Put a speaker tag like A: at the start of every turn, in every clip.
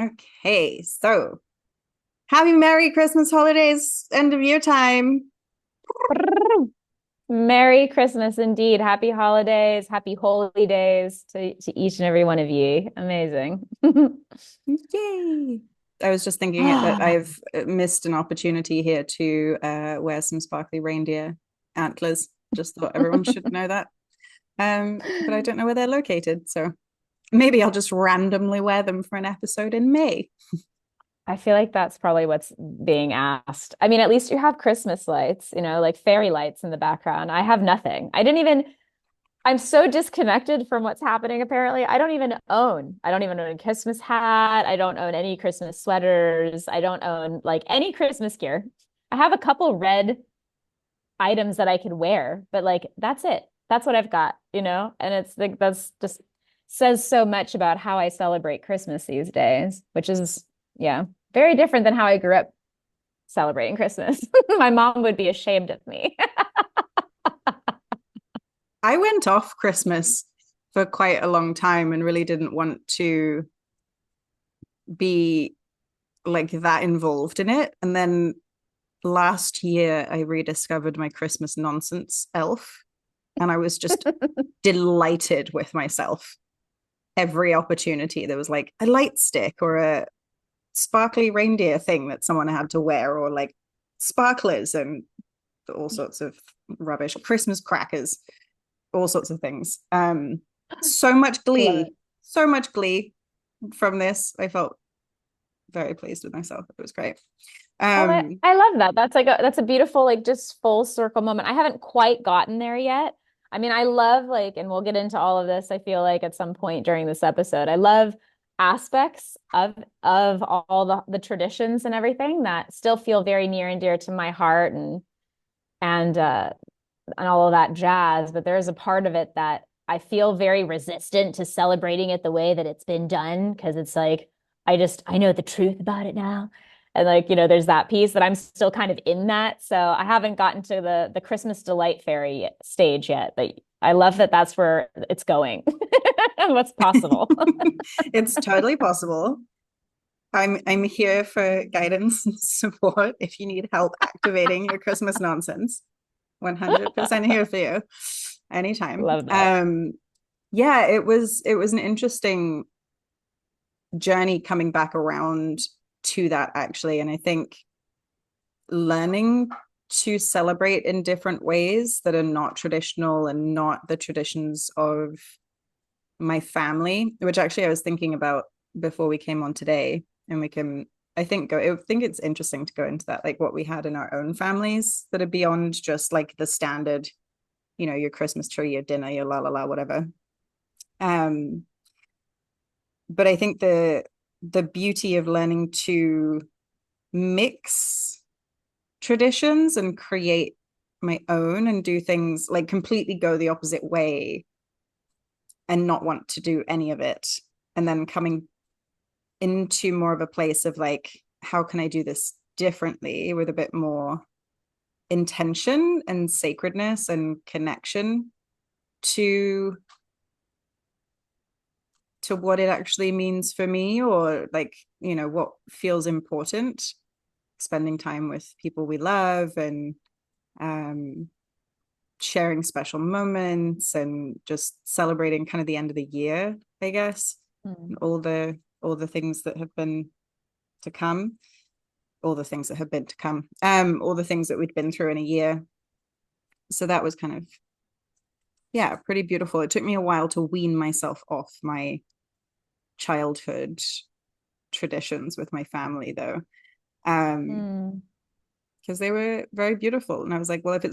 A: Okay, so happy Merry Christmas holidays, end of year time.
B: Merry Christmas indeed. Happy holidays, happy holy days to each and every one of you. Amazing.
A: Yay. I was just thinking it that I've missed an opportunity here to wear some sparkly reindeer antlers. Just thought everyone should know that. But I don't know where they're located, so maybe I'll just randomly wear them for an episode in May.
B: I feel like that's probably what's being asked. I mean, at least you have Christmas lights, like fairy lights in the background. I have nothing. I'm so disconnected from what's happening, apparently. I don't even own a Christmas hat. I don't own any Christmas sweaters. I don't own like any Christmas gear. I have a couple red items that I could wear, but like that's it. That's what I've got. And it's like that's just says so much about how I celebrate Christmas these days, which is, yeah, very different than how I grew up celebrating Christmas. My mom would be ashamed of me.
A: I went off Christmas for quite a long time and really didn't want to be like that involved in it. And then last year, I rediscovered my Christmas nonsense elf, and I was just delighted with myself. Every opportunity, there was like a light stick or a sparkly reindeer thing that someone had to wear, or like sparklers and all sorts of rubbish, Christmas crackers, all sorts of things. So much
B: Love it.
A: glee, so much glee from this. I felt very pleased with myself. It was great.
B: Well, I,
A: Um,
B: I love that. That's a beautiful, like just full circle moment. I haven't quite gotten there yet. I mean, I love like, and we'll get into all of this, I feel like at some point during this episode. I love aspects of all the traditions and everything that still feel very near and dear to my heart and all of that jazz. But there is a part of it that I feel very resistant to celebrating it the way that it's been done because it's like I know the truth about it now. And like, there's that piece that I'm still kind of in that. So I haven't gotten to the Christmas delight fairy stage yet, but I love that that's where it's going. What's possible.
A: it's totally possible. I'm here for guidance and support if you need help activating your Christmas nonsense. 100% here for you anytime.
B: Love that.
A: Yeah, it was an interesting journey coming back around to that actually, and I think learning to celebrate in different ways that are not traditional and not the traditions of my family, which actually I was thinking about before we came on today, and we can I think it's interesting to go into that, like what we had in our own families that are beyond just like the standard, your Christmas tree, your dinner, your la la la, whatever. Um, but I think the beauty of learning to mix traditions and create my own and do things like completely go the opposite way and not want to do any of it, and then coming into more of a place of like, how can I do this differently with a bit more intention and sacredness and connection to what it actually means for me, or like, what feels important, spending time with people we love, and um sharing special moments and just celebrating kind of the end of the year, I guess, and
B: Mm.
A: all the things that have been to come, all the things that have been to come, all the things that we'd been through in a year. So that was kind of, yeah, pretty beautiful. It took me a while to wean myself off my childhood traditions with my family though,
B: Mm.
A: because they were very beautiful. And I was like, well, if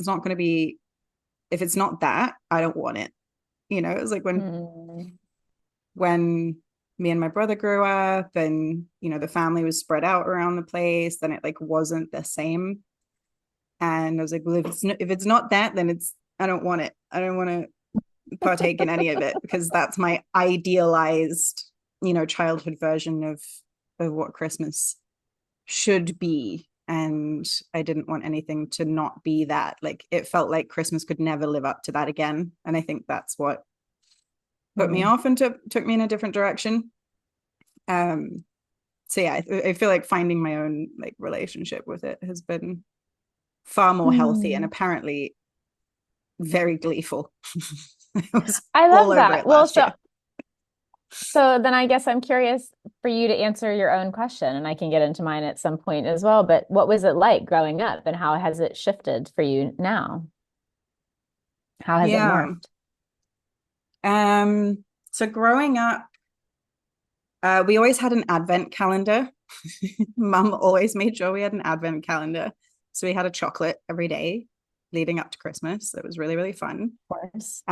A: it's not that, I don't want it. It was like
B: Mm.
A: when me and my brother grew up, and the family was spread out around the place, then it like wasn't the same. And I was like, well, if it's not that, then I don't want it. I don't want to partake in any of it, because that's my idealized, childhood version of what Christmas should be. And I didn't want anything to not be that. Like, it felt like Christmas could never live up to that again. And I think that's what put me
B: Mm.
A: off and took me in a different direction. Um, So yeah, I feel like finding my own like relationship with it has been far more healthy and
B: Hmm.
A: apparently very gleeful. I was
B: I
A: all
B: love
A: over
B: that.
A: it
B: Well,
A: last year.
B: so then I guess I'm curious for you to answer your own question, and I can get into mine at some point as well. But what was it like growing up, and how has it shifted for you now? How has it
A: Yeah.
B: morphed?
A: So growing up, we always had an advent calendar. Mum always made sure we had an advent calendar. So we had a chocolate every day leading up to Christmas. It was really, really fun.
B: Of course.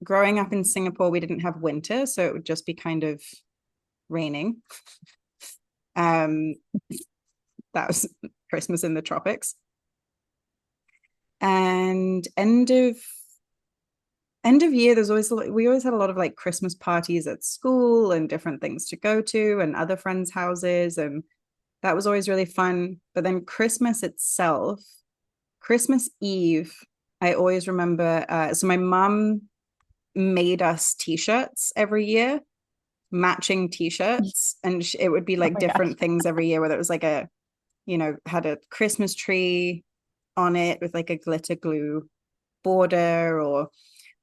A: Growing up in Singapore, we didn't have winter, so it would just be kind of raining. Um, that was Christmas in the tropics. And end of year, there's always we always had a lot of like Christmas parties at school and different things to go to and other friends' houses, and that was always really fun. But then Christmas itself, Christmas Eve, I always remember. So my mum made us t-shirts every year, matching t-shirts, and it would be
B: Oh
A: like
B: my gosh.
A: different things every year, whether it was like a, had a Christmas tree on it with like a glitter glue border or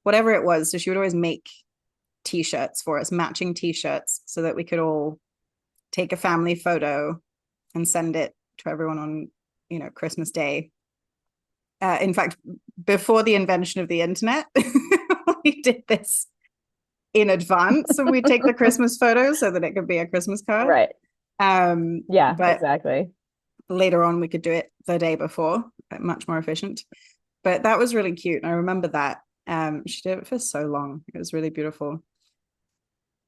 A: whatever it was. So she would always make t-shirts for us, matching t-shirts, so that we could all take a family photo and send it to everyone on, Christmas Day. In fact, before the invention of the internet, we did this in advance, and we take the Christmas photo so that it could be a Christmas card.
B: Right. Yeah,
A: But
B: exactly.
A: later on, we could do it the day before, much more efficient. But that was really cute. I remember that. She did it for so long. It was really beautiful.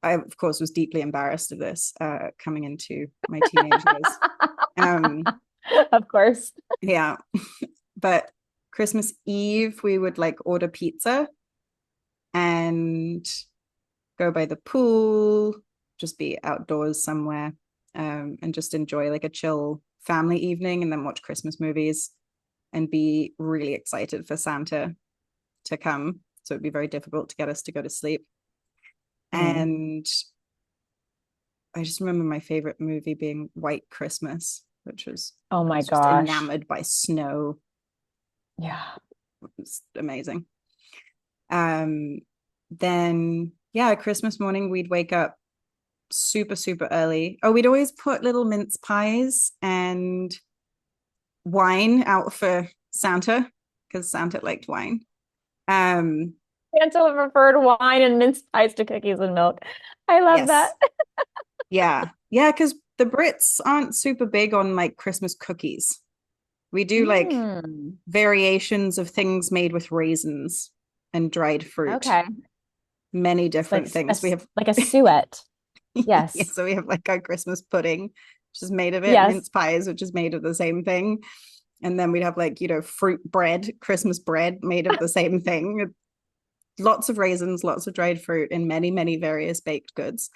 A: I, of course, was deeply embarrassed of this coming into my teenage years.
B: Of course.
A: Yeah. But Christmas Eve, we would like order pizza and go by the pool, just be outdoors somewhere, and just enjoy like a chill family evening and then watch Christmas movies and be really excited for Santa to come. So it'd be very difficult to get us to go to sleep.
B: Mm.
A: And I just remember my favorite movie being White Christmas, which was,
B: Oh
A: I
B: my
A: was just
B: gosh.
A: enamored by snow.
B: Yeah.
A: It was amazing. Um, then yeah, Christmas morning we'd wake up super, super early. Oh, we'd always put little mince pies and wine out for Santa because Santa liked wine. Um,
B: Santa preferred wine and mince pies to cookies and milk. I love that.
A: yes, yeah, yeah, because the Brits aren't super big on like Christmas cookies. We do like
B: Mm.
A: variations of things made with raisins and dried fruit,
B: Okay.
A: many
B: It's like
A: different things. We have,
B: like a suet.
A: yeah,
B: Yes.
A: so we have like our Christmas pudding, which is made of it, mince
B: Yes.
A: pies, which is made of the same thing. And then we'd have like, fruit bread, Christmas bread made of the same thing. Lots of raisins, lots of dried fruit, and many, many various baked goods.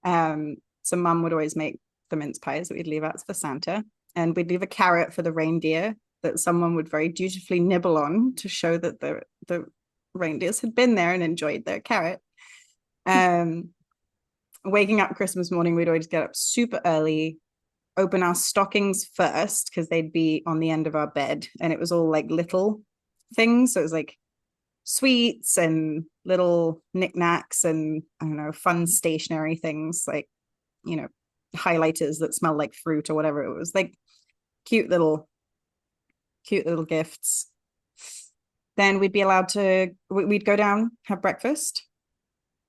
A: So mum would always make the mince pies that we'd leave out for Santa. And we'd leave a carrot for the reindeer that someone would very dutifully nibble on to show that the reindeers had been there and enjoyed their carrot. Um, Waking up Christmas morning, we'd always get up super early, open our stockings first because they'd be on the end of our bed, and it was all like little things. So it was like sweets and little knickknacks and I don't know, fun stationary things like, you know, highlighters that smell like fruit or whatever. It was like cute little, cute little gifts. Then we'd be allowed to, we'd go down, have breakfast.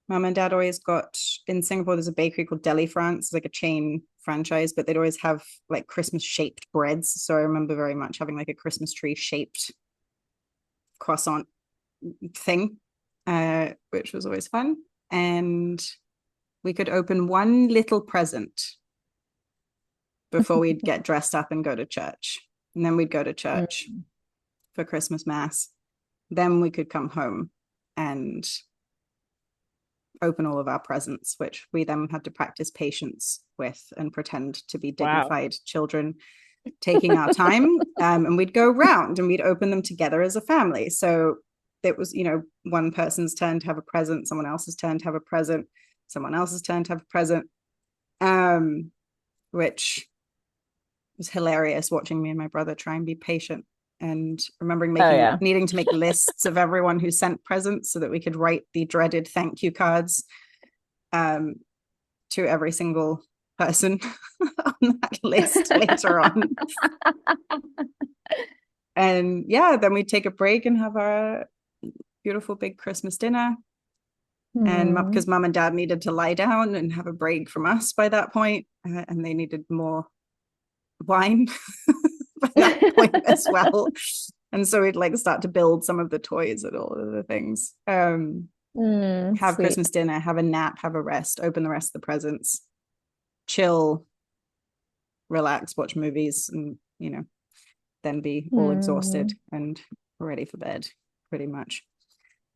A: Mum and dad always got, in Singapore, there's a bakery called Deli France. It's like a chain franchise, but they'd always have like Christmas shaped breads. So I remember very much having like a Christmas tree shaped croissant thing, which was always fun. And we could open one little present before we'd get dressed up and go to church. And then we'd go to church
B: Mm.
A: for Christmas Mass. Then we could come home and open all of our presents, which we then had to practice patience with and pretend to be
B: Wow.
A: dignified children taking our time. And we'd go round and we'd open them together as a family. So it was, one person's turn to have a present, someone else's turn to have a present, someone else's turn to have a present. which was hilarious watching me and my brother try and be patient and remembering
B: Oh yeah.
A: needing to make lists of everyone who sent presents so that we could write the dreaded thank you cards um, to every single person on that list later on. And yeah, then we'd take a break and have our beautiful big Christmas dinner. And because
B: Hmm.
A: mom and dad needed to lie down and have a break from us by that point, and they needed more wine by that point as well. And so we'd like start to build some of the toys and all of the things. Have
B: Sweet.
A: Christmas dinner, have a nap, have a rest, open the rest of the presents, chill, relax, watch movies, and then be all exhausted
B: Hmm.
A: and ready for bed, pretty much.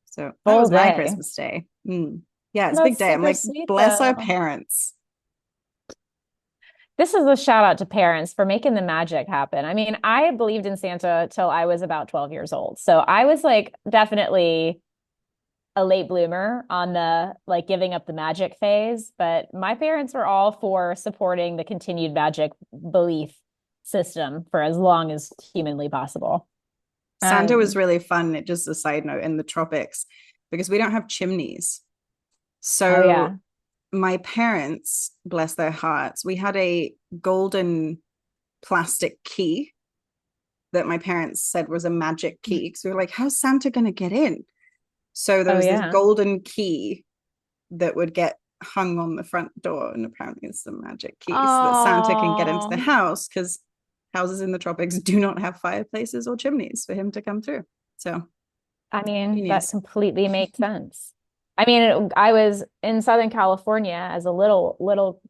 A: So that
B: Full
A: was my
B: day.
A: Christmas day. Yeah, it's a big
B: That's
A: day. I'm
B: super
A: like,
B: sweet
A: bless our
B: though.
A: parents.
B: This is a shout out to parents for making the magic happen. I mean, I believed in Santa till I was about 12 years old. So I was like definitely a late bloomer on the like giving up the magic phase, but my parents were all for supporting the continued magic belief system for as long as humanly possible.
A: Santa was
B: Um,
A: really fun. It just a side note in the tropics because we don't have chimneys.
B: oh
A: So
B: yeah.
A: my parents, bless their hearts, we had a golden plastic key that my parents said was a magic key. Because we were like, how's Santa going to get in? So there
B: Oh
A: was this
B: yeah.
A: golden key that would get hung on the front door. And apparently it's the magic key so that Santa can get into the
B: Oh,
A: house because houses in the tropics do not have fireplaces or chimneys for him to come through. So
B: I mean, that
A: genius.
B: completely makes sense. I mean, I was in Southern California as a little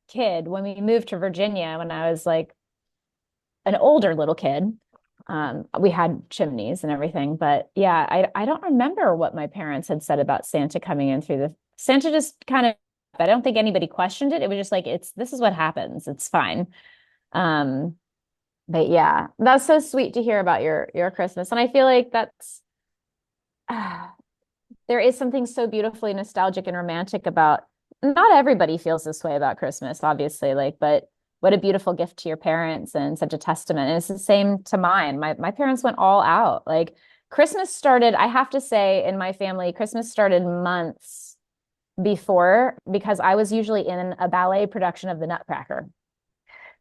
B: kid when we moved to Virginia when I was like an older little kid. We had chimneys and everything, but yeah, I don't remember what my parents had said about Santa coming in through the Santa just kind of I don't think anybody questioned it. It was just like this is what happens. It's fine. Um, but yeah, that's so sweet to hear about your Christmas. And I feel like that's there is something so beautifully nostalgic and romantic about not everybody feels this way about Christmas, obviously, like, but what a beautiful gift to your parents and such a testament. And it's the same to mine. My parents went all out. Like Christmas started, I have to say, in my family, Christmas started months before because I was usually in a ballet production of the Nutcracker.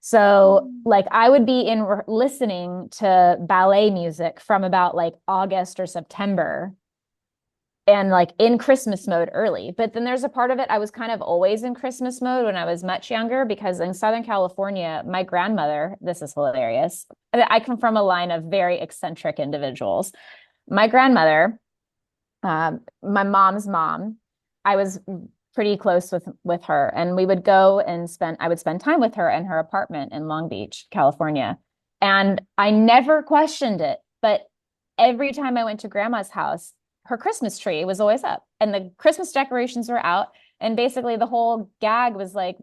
B: So, like, I would be in listening to ballet music from about like August or September and like in Christmas mode early. But then there's a part of it I was kind of always in Christmas mode when I was much younger because in Southern California, my grandmother, this is hilarious. I come from a line of very eccentric individuals. My grandmother, my mom's mom, I was pretty close with her and we would go and spend I would spend time with her in her apartment in Long Beach, California. And I never questioned it, but every time I went to grandma's house, her Christmas tree was always up and the Christmas decorations were out. And basically the whole gag was like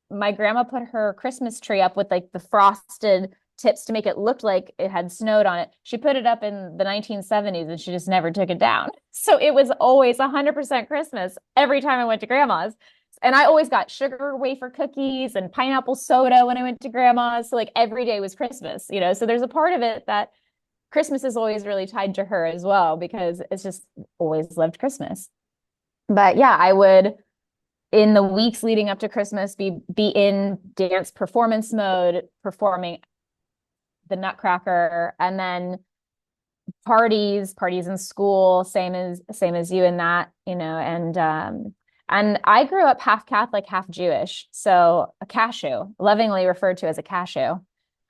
B: my grandma put her Christmas tree up with like the frosted tips to make it look like it had snowed on it. She put it up in the 1970s and she just never took it down. So it was always 100% Christmas every time I went to grandma's. And I always got sugar wafer cookies and pineapple soda when I went to grandma's. So like every day was Christmas, you know? So there's a part of it that Christmas is always really tied to her as well because it's just always loved Christmas. But yeah, I would in the weeks leading up to Christmas be in dance performance mode, performing the Nutcracker, and then parties in school, same as you in that, you know, and I grew up half Catholic, half Jewish, so a cashew, lovingly referred to as a cashew.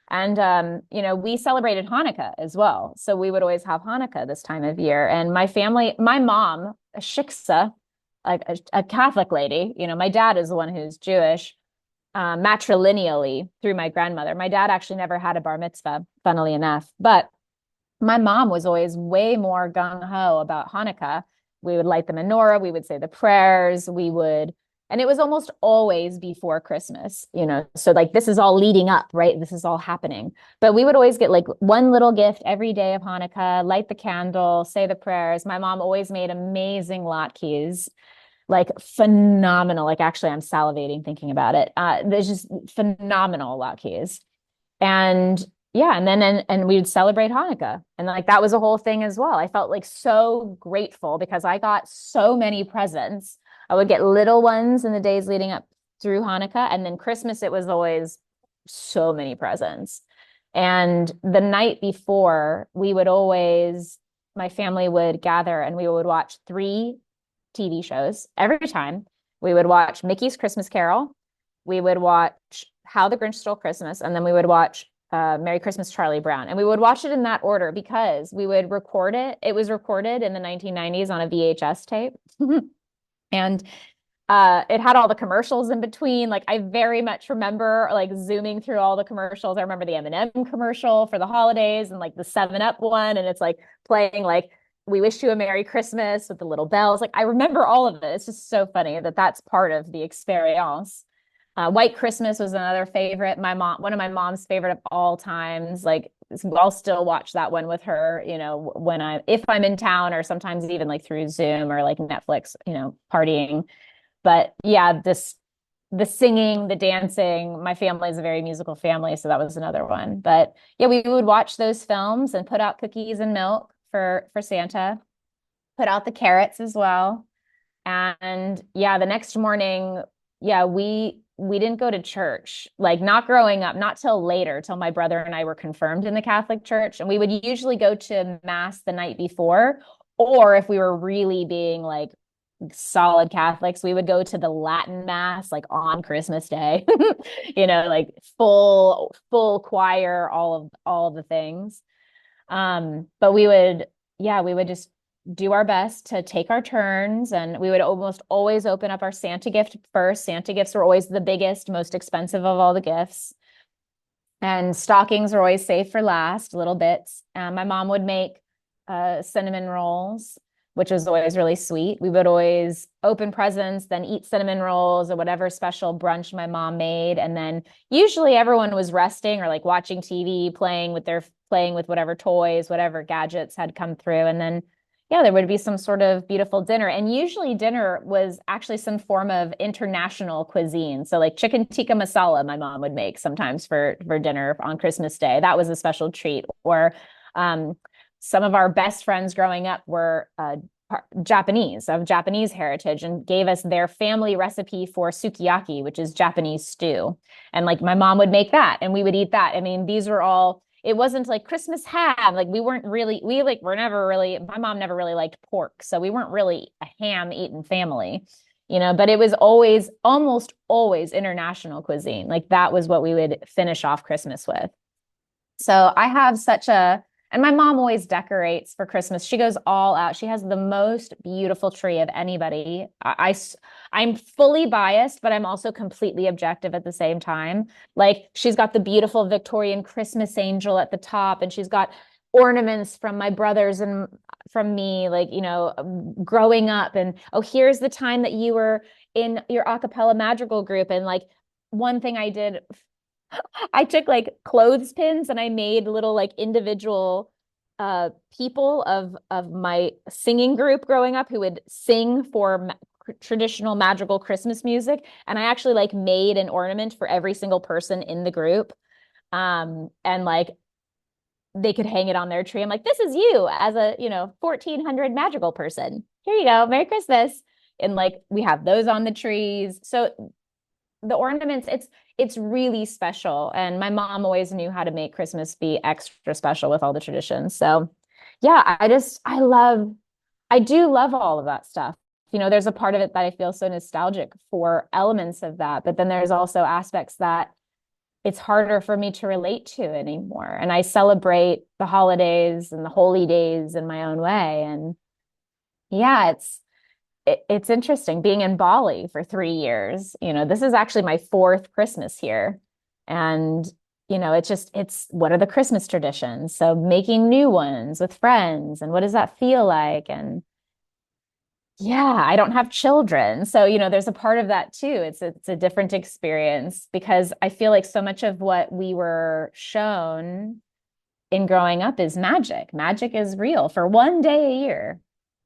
B: And you know, we celebrated Hanukkah as well. So we would always have Hanukkah this time of year. And my family, my mom, a shiksa, like a Catholic lady, you know, my dad is the one who's Jewish, matrilineally through my grandmother. My dad actually never had a bar mitzvah, funnily enough. But my mom was always way more gung-ho about Hanukkah. We would light the menorah, we would say the prayers, and it was almost always before Christmas, you know. So like this is all leading up, right? This is all happening. But we would always get like one little gift every day of Hanukkah, light the candle, say the prayers. My mom always made amazing latkes. like phenomenal. Like actually, I'm salivating thinking about it. There's just phenomenal latkes. And yeah, and we'd celebrate Hanukkah. And like that was a whole thing as well. I felt like so grateful because I got so many presents. I would get little ones in the days leading up through Hanukkah. And then Christmas, it was always so many presents. And the night before, my family would gather and we would watch three TV shows every time. We would watch Mickey's Christmas Carol. We would watch How the Grinch Stole Christmas, and then we would watch Merry Christmas, Charlie Brown. And we would watch it in that order because we would record it. It was recorded in the 1990s on a VHS tape. And it had all the commercials in between. Like I very much remember like zooming through all the commercials. I remember the M&M commercial for the holidays and like the 7-Up one. And it's like playing like we wish you a Merry Christmas with the little bells. Like I remember all of it. It's just so funny that that's part of the experience. White Christmas was another favorite. One of my mom's favorite of all times. Like I'll still watch that one with her, if I'm in town or sometimes even like through Zoom or like Netflix, partying. But yeah, the singing, the dancing, my family is a very musical family, so that was another one. But yeah, we would watch those films and put out cookies and milk for Santa, put out the carrots as well. And yeah, the next morning, yeah, we didn't go to church, like not growing up, not till later, till my brother and I were confirmed in the Catholic Church. And we would usually go to mass the night before, or if we were really being like solid Catholics, we would go to the Latin mass like on Christmas Day, like full choir, all of the things. But we would just do our best to take our turns, and we would almost always open up our Santa gift first. Santa gifts were always the biggest, most expensive of all the gifts. And stockings were always saved for last, little bits. My mom would make cinnamon rolls, which was always really sweet. We would always open presents, then eat cinnamon rolls or whatever special brunch my mom made. And then usually everyone was resting or like watching TV, playing with whatever toys, whatever gadgets had come through. And then, yeah, there would be some sort of beautiful dinner. And usually dinner was actually some form of international cuisine. So like chicken tikka masala, my mom would make sometimes for dinner on Christmas Day. That was a special treat. Or some of our best friends growing up were Japanese, of Japanese heritage, and gave us their family recipe for sukiyaki, which is Japanese stew. And like my mom would make that and we would eat that. I mean, these were all, it wasn't like Christmas ham. Like we're never really, my mom never really liked pork. So we weren't really a ham eating family, but it was almost always international cuisine. Like that was what we would finish off Christmas with. So I have and my mom always decorates for Christmas. She goes all out. She has the most beautiful tree of anybody. I'm fully biased, but I'm also completely objective at the same time. Like she's got the beautiful Victorian Christmas angel at the top, and she's got ornaments from my brothers and from me, like, growing up. And, oh, here's the time that you were in your a cappella madrigal group. And like one thing I did, I took like clothespins and I made little like individual people of my singing group growing up who would sing for traditional magical Christmas music. And I actually like made an ornament for every single person in the group. And like they could hang it on their tree. I'm like, this is you as a, 1400 magical person. Here you go. Merry Christmas. And like we have those on the trees. So the ornaments, it's really special. And my mom always knew how to make Christmas be extra special with all the traditions. So yeah, I do love all of that stuff. There's a part of it that I feel so nostalgic for elements of that, but then there's also aspects that it's harder for me to relate to anymore. And I celebrate the holidays and the holy days in my own way. And yeah, it's interesting being in Bali for 3 years. This is actually my fourth Christmas here. And, it's what are the Christmas traditions? So making new ones with friends, and what does that feel like? And yeah, I don't have children. So, there's a part of that too. It's a different experience because I feel like so much of what we were shown in growing up is magic. Magic is real for one day a year.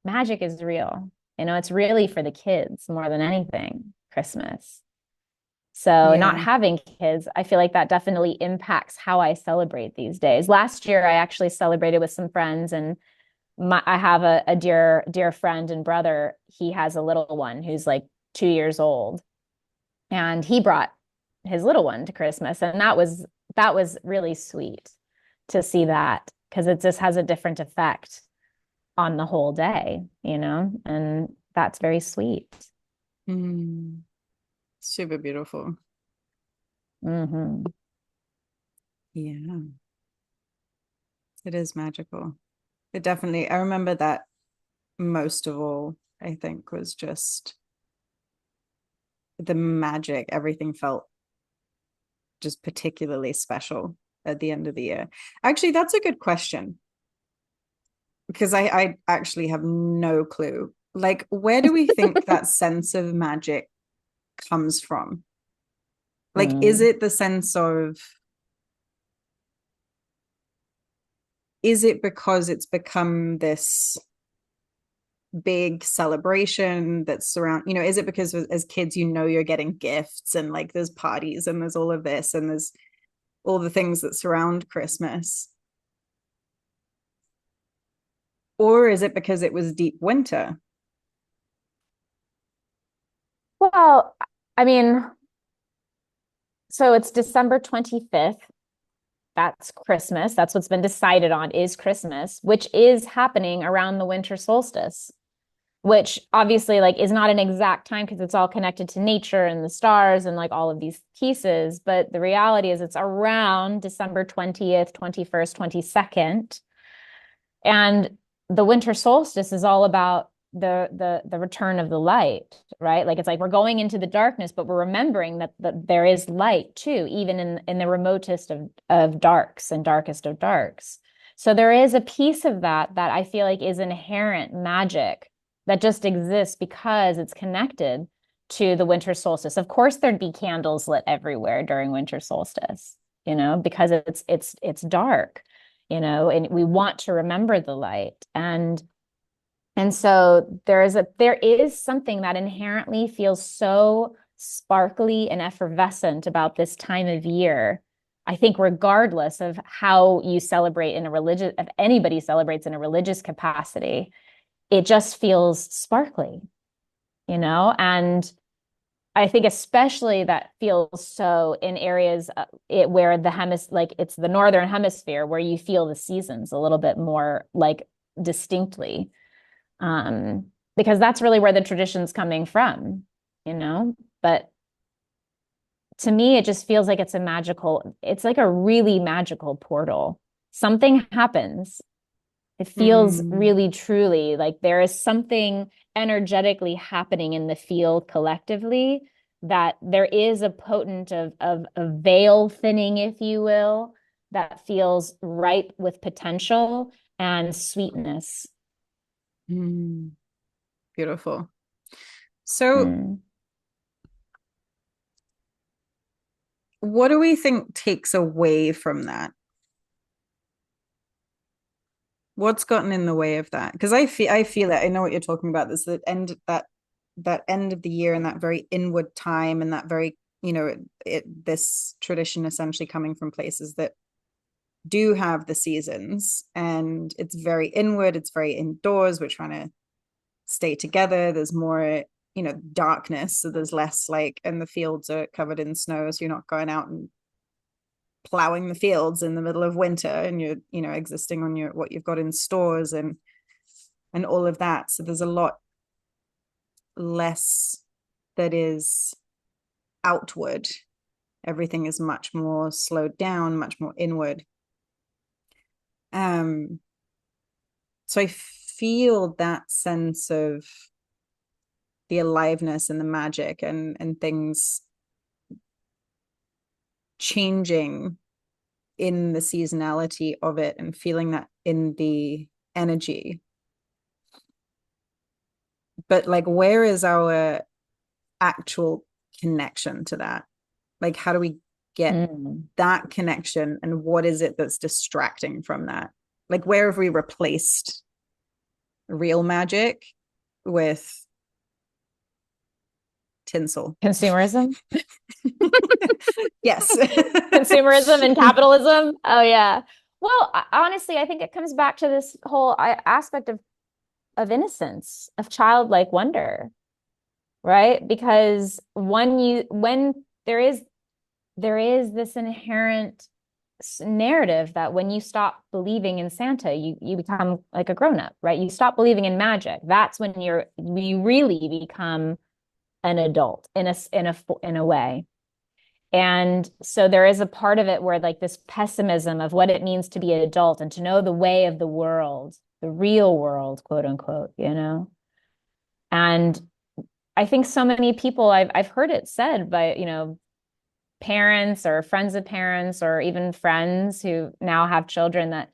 B: Magic is real. You know, it's really for the kids more than anything, Christmas. So not
A: Yeah.
B: having kids, I feel like that definitely impacts how I celebrate these days. Last year, I actually celebrated with some friends, and I have a dear friend and brother. He has a little one who's like 2 years old, and he brought his little one to Christmas, and that was really sweet to see that because it just has a different effect on the whole day, and that's very sweet.
A: Mm, super beautiful.
B: Hmm.
A: Yeah, it is magical. It definitely, I remember that most of all, I think, was just the magic. Everything felt just particularly special at the end of the year. Actually, that's a good question because I actually have no clue. Like, where do we think that sense of magic comes from? Like, is
B: Mm.
A: it the sense of, is it because it's become this big celebration that's surround, is it because as kids, you're getting gifts and like there's parties and there's all of this and there's all the things that surround Christmas? Or is it because it was deep winter?
B: Well, I mean, so it's December 25th. That's Christmas. That's what's been decided on is Christmas, which is happening around the winter solstice, which obviously like is not an exact time because it's all connected to nature and the stars and like all of these pieces. But the reality is it's around December 20th, 21st, 22nd. And the winter solstice is all about the return of the light, right? Like it's like we're going into the darkness, but we're remembering that there is light too, even in the remotest of darks and darkest of darks. So there is a piece of that I feel like is inherent magic that just exists because it's connected to the winter solstice. Of course, there'd be candles lit everywhere during winter solstice, because it's dark, and we want to remember the light. And so there is something that inherently feels so sparkly and effervescent about this time of year. I think regardless of how you celebrate in a religious, if anybody celebrates in a religious capacity, it just feels sparkly, and I think especially that feels so in areas where like it's the northern hemisphere where you feel the seasons a little bit more like distinctly, because that's really where the tradition's coming from, you know. But to me, it just feels like it's like a really magical portal. Something happens. It feels
A: Mm,
B: really truly like there is something energetically happening in the field collectively, that there is a potent of a veil thinning, if you will, that feels ripe with potential and sweetness.
A: mm, beautiful. So,
B: Mm.
A: what do we think takes away from that? What's gotten in the way of that? Because I feel it. I know what you're talking about. There's that end of the year and that very inward time and that very, this tradition essentially coming from places that do have the seasons, and it's very inward, it's very indoors. We're trying to stay together. There's more, darkness, so there's less like, and the fields are covered in snow, so you're not going out and plowing the fields in the middle of winter, and you're, existing on your what you've got in stores and all of that. So there's a lot less that is outward. Everything is much more slowed down, much more inward. um so I feel that sense of the aliveness and the magic and things changing in the seasonality of it, and feeling that in the energy. But like, where is our actual connection to that? Like, how do we get
B: Mm.
A: that connection, and what is it that's distracting from that? Like, where have we replaced real magic with tinsel.
B: Consumerism.
A: Yes.
B: Consumerism and capitalism. Oh yeah. Well, honestly, I think it comes back to this whole aspect of innocence, of childlike wonder, right? Because when there is this inherent narrative that when you stop believing in Santa, you become like a grown up, right? You stop believing in magic. That's when you really become an adult in a way. And so there is a part of it where like this pessimism of what it means to be an adult and to know the way of the world, the real world, quote unquote, you know? And I think so many people I've heard it said by, parents or friends of parents or even friends who now have children that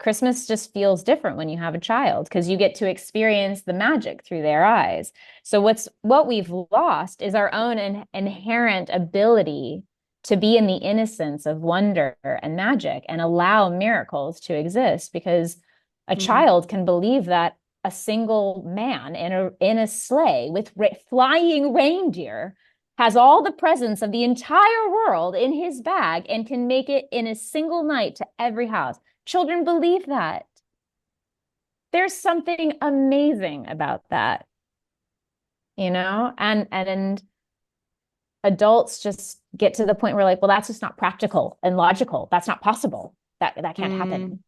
B: Christmas just feels different when you have a child because you get to experience the magic through their eyes. So what we've lost is our own inherent ability to be in the innocence of wonder and magic and allow miracles to exist because a
A: Mm.
B: child can believe that a single man in a sleigh with flying reindeer has all the presents of the entire world in his bag and can make it in a single night to every house. Children believe that. There's something amazing about that, and adults just get to the point where like, well, that's just not practical and logical. That's not possible. That can't
A: Mm.
B: happen.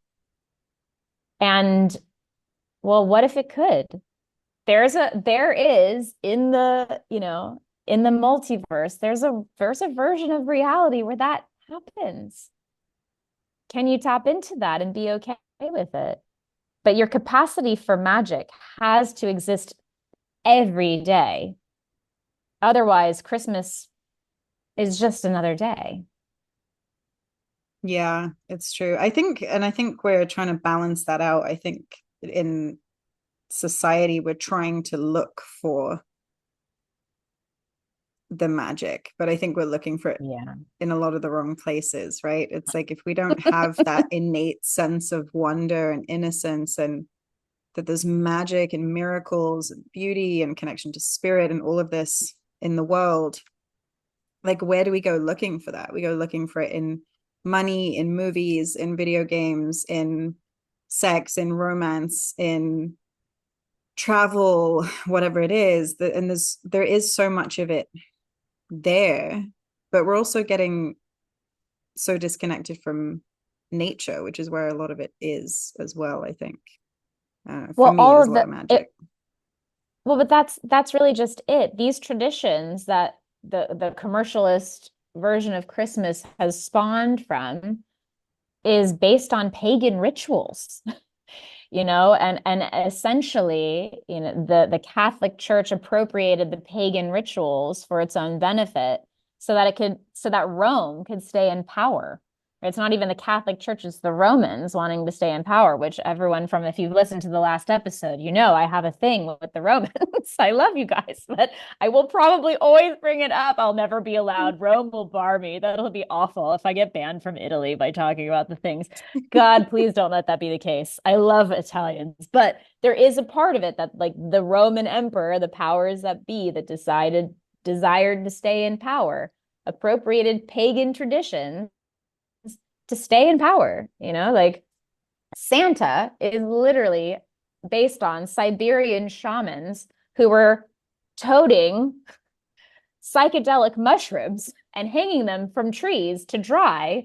B: And well, what if it could? There is in the multiverse, there's a version of reality where that happens. Can you tap into that and be okay with it? But your capacity for magic has to exist every day. Otherwise, Christmas is just another day.
A: Yeah, it's true. I think we're trying to balance that out. I think in society we're trying to look for the magic, but I think we're looking for it
B: Yeah.
A: in a lot of the wrong places, right? It's like if we don't have that innate sense of wonder and innocence and that there's magic and miracles and beauty and connection to spirit and all of this in the world, like where do we go looking for that? We go looking for it in money, in movies, in video games, in sex, in romance, in travel, whatever it is. And there is so much of it there, but we're also getting so disconnected from nature, which is where a lot of it is as well, I think. For
B: Well,
A: me,
B: all
A: there's a
B: of
A: lot of magic.
B: but that's really just it. These traditions that the commercialist version of Christmas has spawned from is based on pagan rituals. And essentially, the Catholic Church appropriated the pagan rituals for its own benefit so that Rome could stay in power. It's not even the Catholic Church, it's the Romans wanting to stay in power, which everyone from, if you've listened to the last episode, I have a thing with the Romans. I love you guys, but I will probably always bring it up. I'll never be allowed. Rome will bar me. That'll be awful if I get banned from Italy by talking about the things. God, please don't let that be the case. I love Italians, but there is a part of it that like the Roman emperor, the powers that be that desired to stay in power, appropriated pagan traditions to stay in power, like Santa is literally based on Siberian shamans who were toting psychedelic mushrooms and hanging them from trees to dry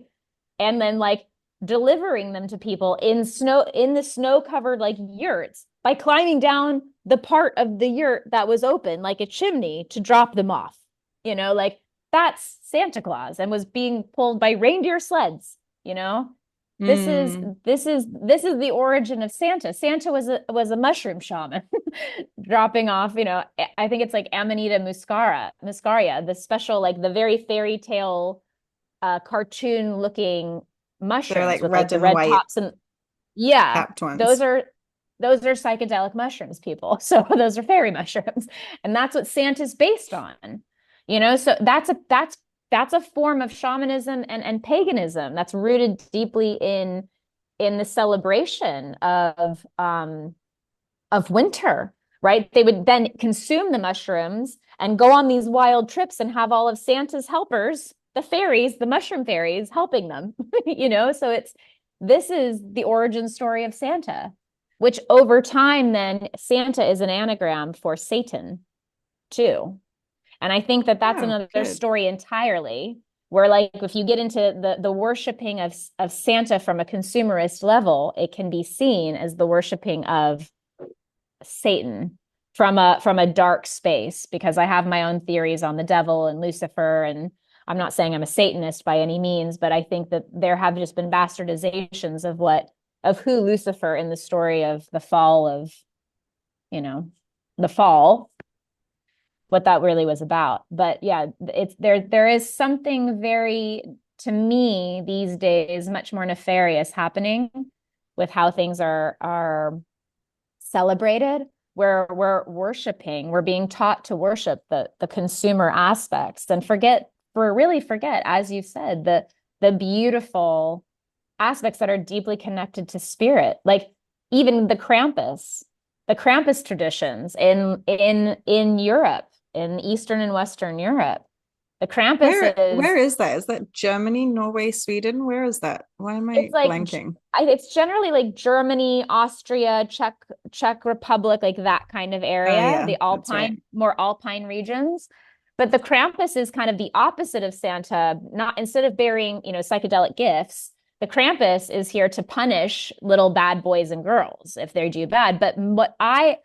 B: and then like delivering them to people in the snow covered like yurts by climbing down the part of the yurt that was open like a chimney to drop them off. Like that's Santa Claus and was being pulled by reindeer sleds, you know? This is
A: Mm.
B: this is the origin of Santa. Santa was a mushroom shaman dropping off, I think it's like Amanita muscaria, the special like the very fairy tale cartoon looking
A: They're like
B: mushrooms with like
A: red
B: the
A: and
B: red
A: white
B: tops and yeah,
A: capped
B: those
A: ones.
B: are those are psychedelic mushrooms, people. So those are fairy mushrooms. And that's what Santa's based on. So that's a form of shamanism and paganism that's rooted deeply in the celebration of winter, right? They would then consume the mushrooms and go on these wild trips and have all of Santa's helpers, the fairies, the mushroom fairies, helping them, So this is the origin story of Santa, which over time, then Santa is an anagram for Satan too. And I think that that's
A: Oh,
B: another
A: good.
B: story entirely, where like if you get into the worshiping of Santa from a consumerist level, it can be seen as the worshiping of Satan from a dark space, because I have my own theories on the devil and Lucifer, and I'm not saying I'm a Satanist by any means, but I think that there have just been bastardizations of who Lucifer in the story of the fall of, you know, the fall, what that really was about. But yeah, it's there is something very, to me these days, much more nefarious happening with how things are celebrated, where we're being taught to worship the consumer aspects and forget, as you said, the beautiful aspects that are deeply connected to spirit, like even the Krampus traditions in Europe, in Eastern and Western Europe. The Krampus
A: Where
B: is
A: is that? Is that Germany, Norway, Sweden? Where is that? Why am
B: it's
A: I
B: like
A: blanking?
B: it's generally like Germany, Austria, Czech Republic, like that kind of
A: Oh
B: area,
A: yeah,
B: the
A: that's right.
B: more alpine regions. But the Krampus is kind of the opposite of Santa. Not instead of bearing, psychedelic gifts, the Krampus is here to punish little bad boys and girls if they do bad. But what I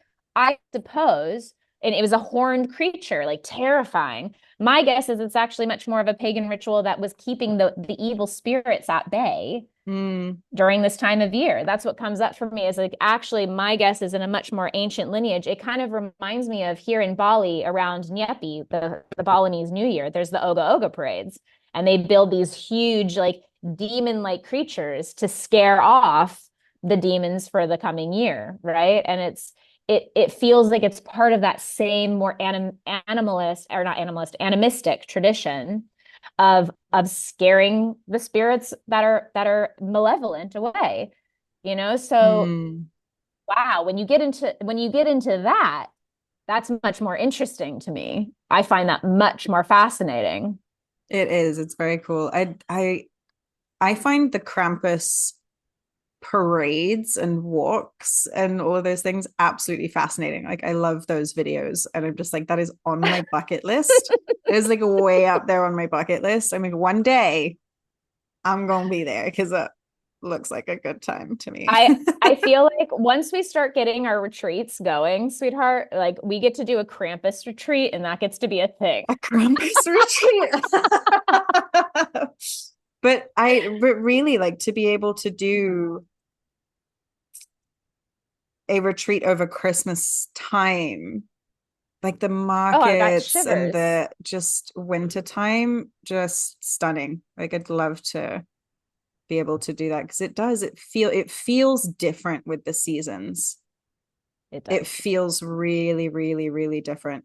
B: suppose, and it was a horned creature, like terrifying. My guess is it's actually much more of a pagan ritual that was keeping the evil spirits at bay
A: Mm,
B: during this time of year. That's what comes up for me, is like, actually my guess is in a much more ancient lineage. It kind of reminds me of here in Bali around Nyepi, the Balinese New Year. There's the Oga Oga parades, and they build these huge like demon-like creatures to scare off the demons for the coming year, right? And it feels like it's part of that same more animalist, or not animalist, animistic tradition of scaring the spirits that are malevolent away. So
A: mm.
B: wow, when you get into that, that's much more interesting to me. I find that much more fascinating.
A: It is. It's very cool. I find the Krampus parades and walks and all of those things absolutely fascinating. Like I love those videos, and I'm just like, that is on my bucket list. It is like way up there on my bucket list. I mean, one day I'm gonna be there because it looks like a good time to me.
B: I feel like once we start getting our retreats going, sweetheart, like we get to do a Krampus retreat, and that gets to be a thing.
A: A Krampus retreat. But really like to be able to do a retreat over Christmas time, like the
B: Oh, I got
A: markets and
B: shivers.
A: the just winter time, just stunning. Like I'd love to be able to do that because it feels different with the seasons.
B: It
A: It
B: does.
A: feels really, really, really different.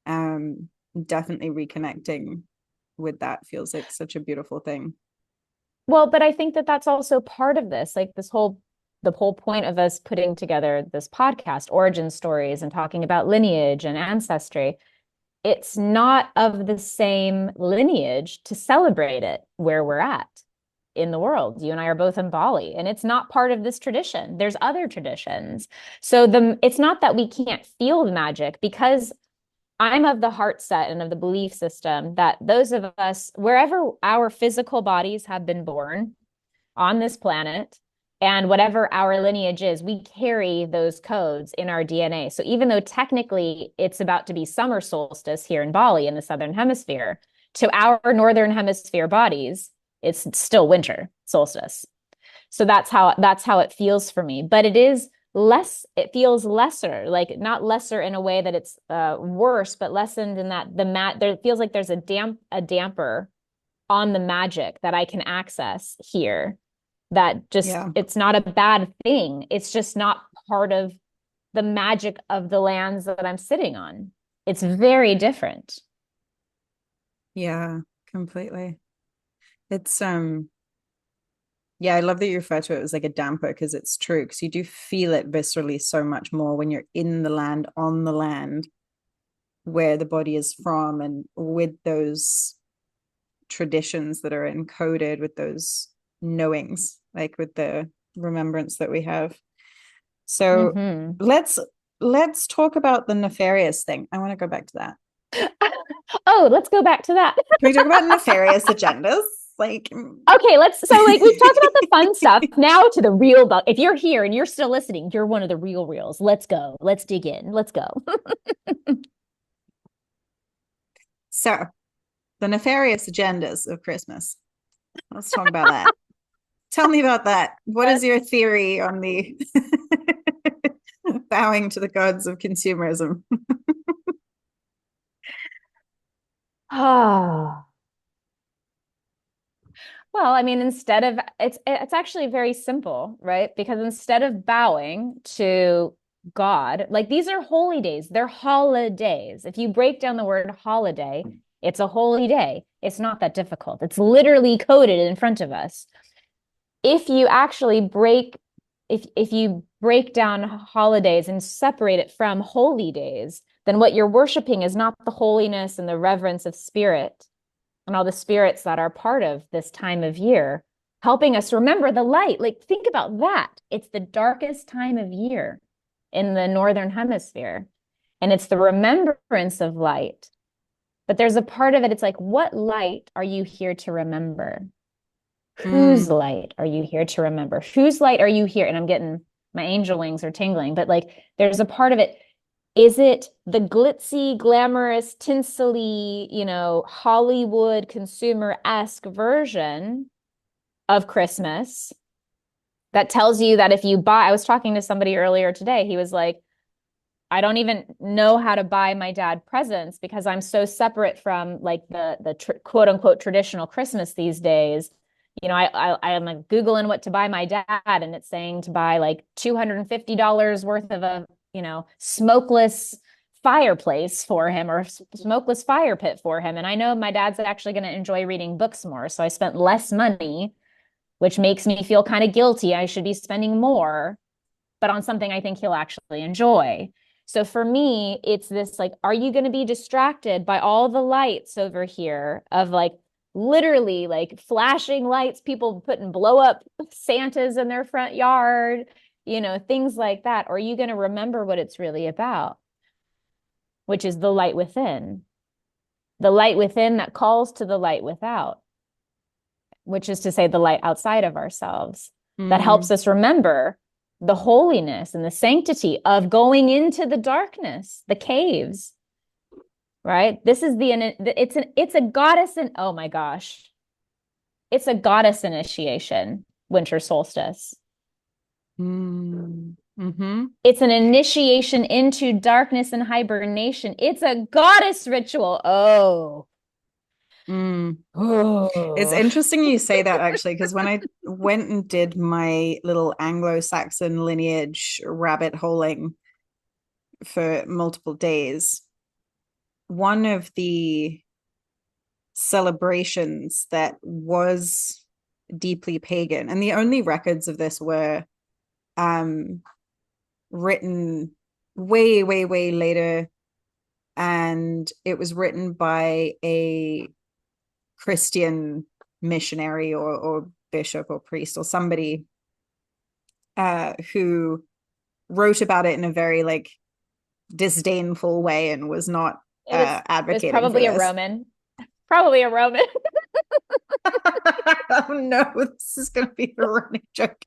A: Um, Definitely reconnecting with that feels like such a beautiful thing.
B: Well, but I think that that's also part of this, like the whole point of us putting together this podcast, origin stories, and talking about lineage and ancestry. It's not of the same lineage to celebrate it where we're at in the world. You and I are both in Bali, and it's not part of this tradition. There's other traditions. So it's not that we can't feel the magic, because I'm of the heart set and of the belief system that those of us, wherever our physical bodies have been born on this planet, and whatever our lineage is, we carry those codes in our DNA. So even though technically it's about to be summer solstice here in Bali in the Southern Hemisphere, to our Northern Hemisphere bodies, it's still winter solstice. So that's how it feels for me. But it feels lesser, like not lesser in a way that it's worse, but lessened in that there feels like there's a damper on the magic that I can access here. That just,
A: Yeah.
B: it's not a bad thing. It's just not part of the magic of the lands that I'm sitting on. It's very different.
A: Yeah, completely. It's Yeah, I love that you refer to it as like a damper because it's true, because you do feel it viscerally so much more when you're in the land, on the land where the body is from, and with those traditions that are encoded, with those knowings, like with the remembrance that we have. So
B: Hmm.
A: let's talk about the nefarious thing. I want to go back to that.
B: Oh, let's go back to that.
A: Can we talk about nefarious agendas? Like,
B: Okay, so like we've talked about the fun stuff. Now to the real if you're here and you're still listening, you're one of the real reals. Let's go. Let's dig in. Let's go.
A: so the nefarious agendas of Christmas. Let's talk about that. Tell me about that. What is your theory on the bowing to the gods of consumerism?
B: Ah. Well, I mean, instead of it's actually very simple, right? Because instead of bowing to God, like these are holy days, they're holidays. If you break down the word holiday, it's a holy day. It's not that difficult. It's literally coded in front of us. If you actually if you break down holidays and separate it from holy days, then what you're worshiping is not the holiness and the reverence of spirit and all the spirits that are part of this time of year, helping us remember the light. Like, think about that. It's the darkest time of year in the Northern Hemisphere, and it's the remembrance of light. But there's a part of it, it's like, what light are you here to remember? Whose
A: Mm,
B: light are you here to remember? Whose light are you here? And I'm getting my angel wings are tingling, but like, there's a part of it. Is it the glitzy, glamorous, tinsely, Hollywood consumer-esque version of Christmas that tells you that if you buy, I was talking to somebody earlier today, he was like, I don't even know how to buy my dad presents because I'm so separate from like the quote unquote traditional Christmas these days. I am like Googling what to buy my dad, and it's saying to buy like $250 worth of a, smokeless fireplace for him or smokeless fire pit for him. And I know my dad's actually going to enjoy reading books more. So I spent less money, which makes me feel kind of guilty. I should be spending more, but on something I think he'll actually enjoy. So for me, it's this like, are you going to be distracted by all the lights over here of like literally like flashing lights, people putting blow up Santas in their front yard, things like that? Or are you going to remember what it's really about, which is the light within that calls to the light without, which is to say the light outside of ourselves that helps
A: mm,
B: us remember the holiness and the sanctity of going into the darkness, the caves, right? This is it's a goddess, and oh my gosh, it's a goddess initiation, winter solstice.
A: mm, mm-hmm,
B: It's an initiation into darkness and hibernation. It's a goddess ritual. Oh.
A: mm. It's
B: Oh.
A: interesting you say that actually, because when I went and did my little Anglo-Saxon lineage rabbit holing for multiple days, one of the celebrations that was deeply pagan, and the only records of this were um, written way, way, way later, and it was written by a Christian missionary or bishop or priest or somebody who wrote about it in a very like disdainful way and was not
B: It was
A: advocating for
B: probably a
A: this.
B: Roman. Probably a Roman.
A: Oh no, this is going to be a running joke.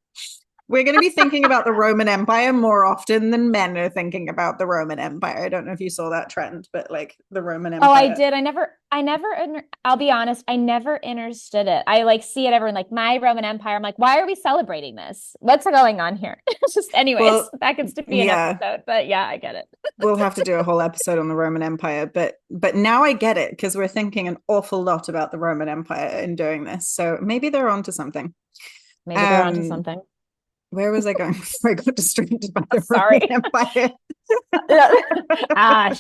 A: We're going to be thinking about the Roman Empire more often than men are thinking about the Roman Empire. I don't know if you saw that trend, but like the Roman
B: Oh, I
A: Empire.
B: did. I'll be honest, I never understood it. I like see it everyone like my Roman Empire. I'm like, why are we celebrating this? What's going on here? It's just, anyways,
A: Well,
B: that gets to be an
A: yeah,
B: episode, but yeah, I get it.
A: we'll have to do a whole episode on the Roman Empire, but now I get it because we're thinking an awful lot about the Roman Empire in doing this. So maybe they're onto something.
B: Maybe they're onto
A: Um,
B: something.
A: where was I going before I got distracted by the Roman
B: Sorry.
A: Empire?
B: Ah,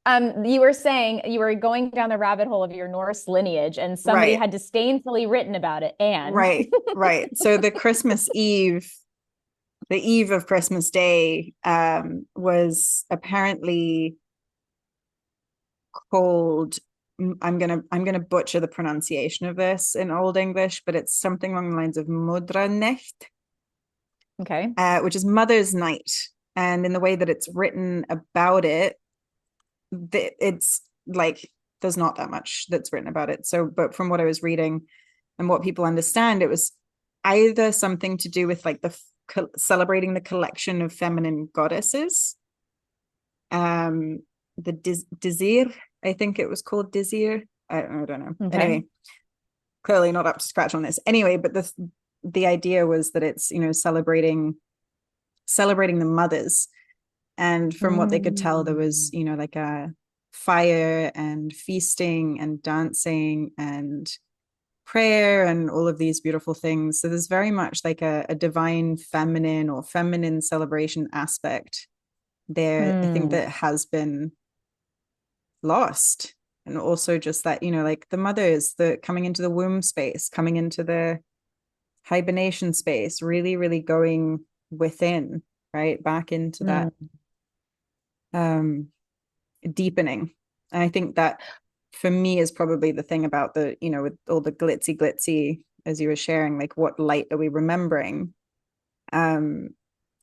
B: You were saying you were going down the rabbit hole of your Norse lineage, and somebody
A: Right,
B: had disdainfully written about it. And
A: right, right. So the eve of Christmas Day, was apparently called. I'm gonna butcher the pronunciation of this in Old English, but it's something along the lines of Modranecht,
B: okay.
A: which is Mother's Night. And in the way that it's written about it, it's like there's not that much that's written about it. So, but from what I was reading and what people understand, it was either something to do with like celebrating the collection of feminine goddesses, um, the Dizir, I think it was called Dizir. I don't know.
B: Okay.
A: Anyway, clearly not up to scratch on this. Anyway, but the idea was that it's celebrating the mothers, and from what they could tell, there was
B: Mm.
A: like a fire and feasting and dancing and prayer and all of these beautiful things. So there's very much like a divine feminine or feminine celebration aspect there, I think,
B: Hmm.
A: that has been lost. And also just that, like the mothers, the coming into the womb space, coming into the hibernation space, really, really going within, right? Back into
B: Hmm.
A: that um deepening. And I think that for me is probably the thing about with all the glitzy, as you were sharing, like what light are we remembering? Um,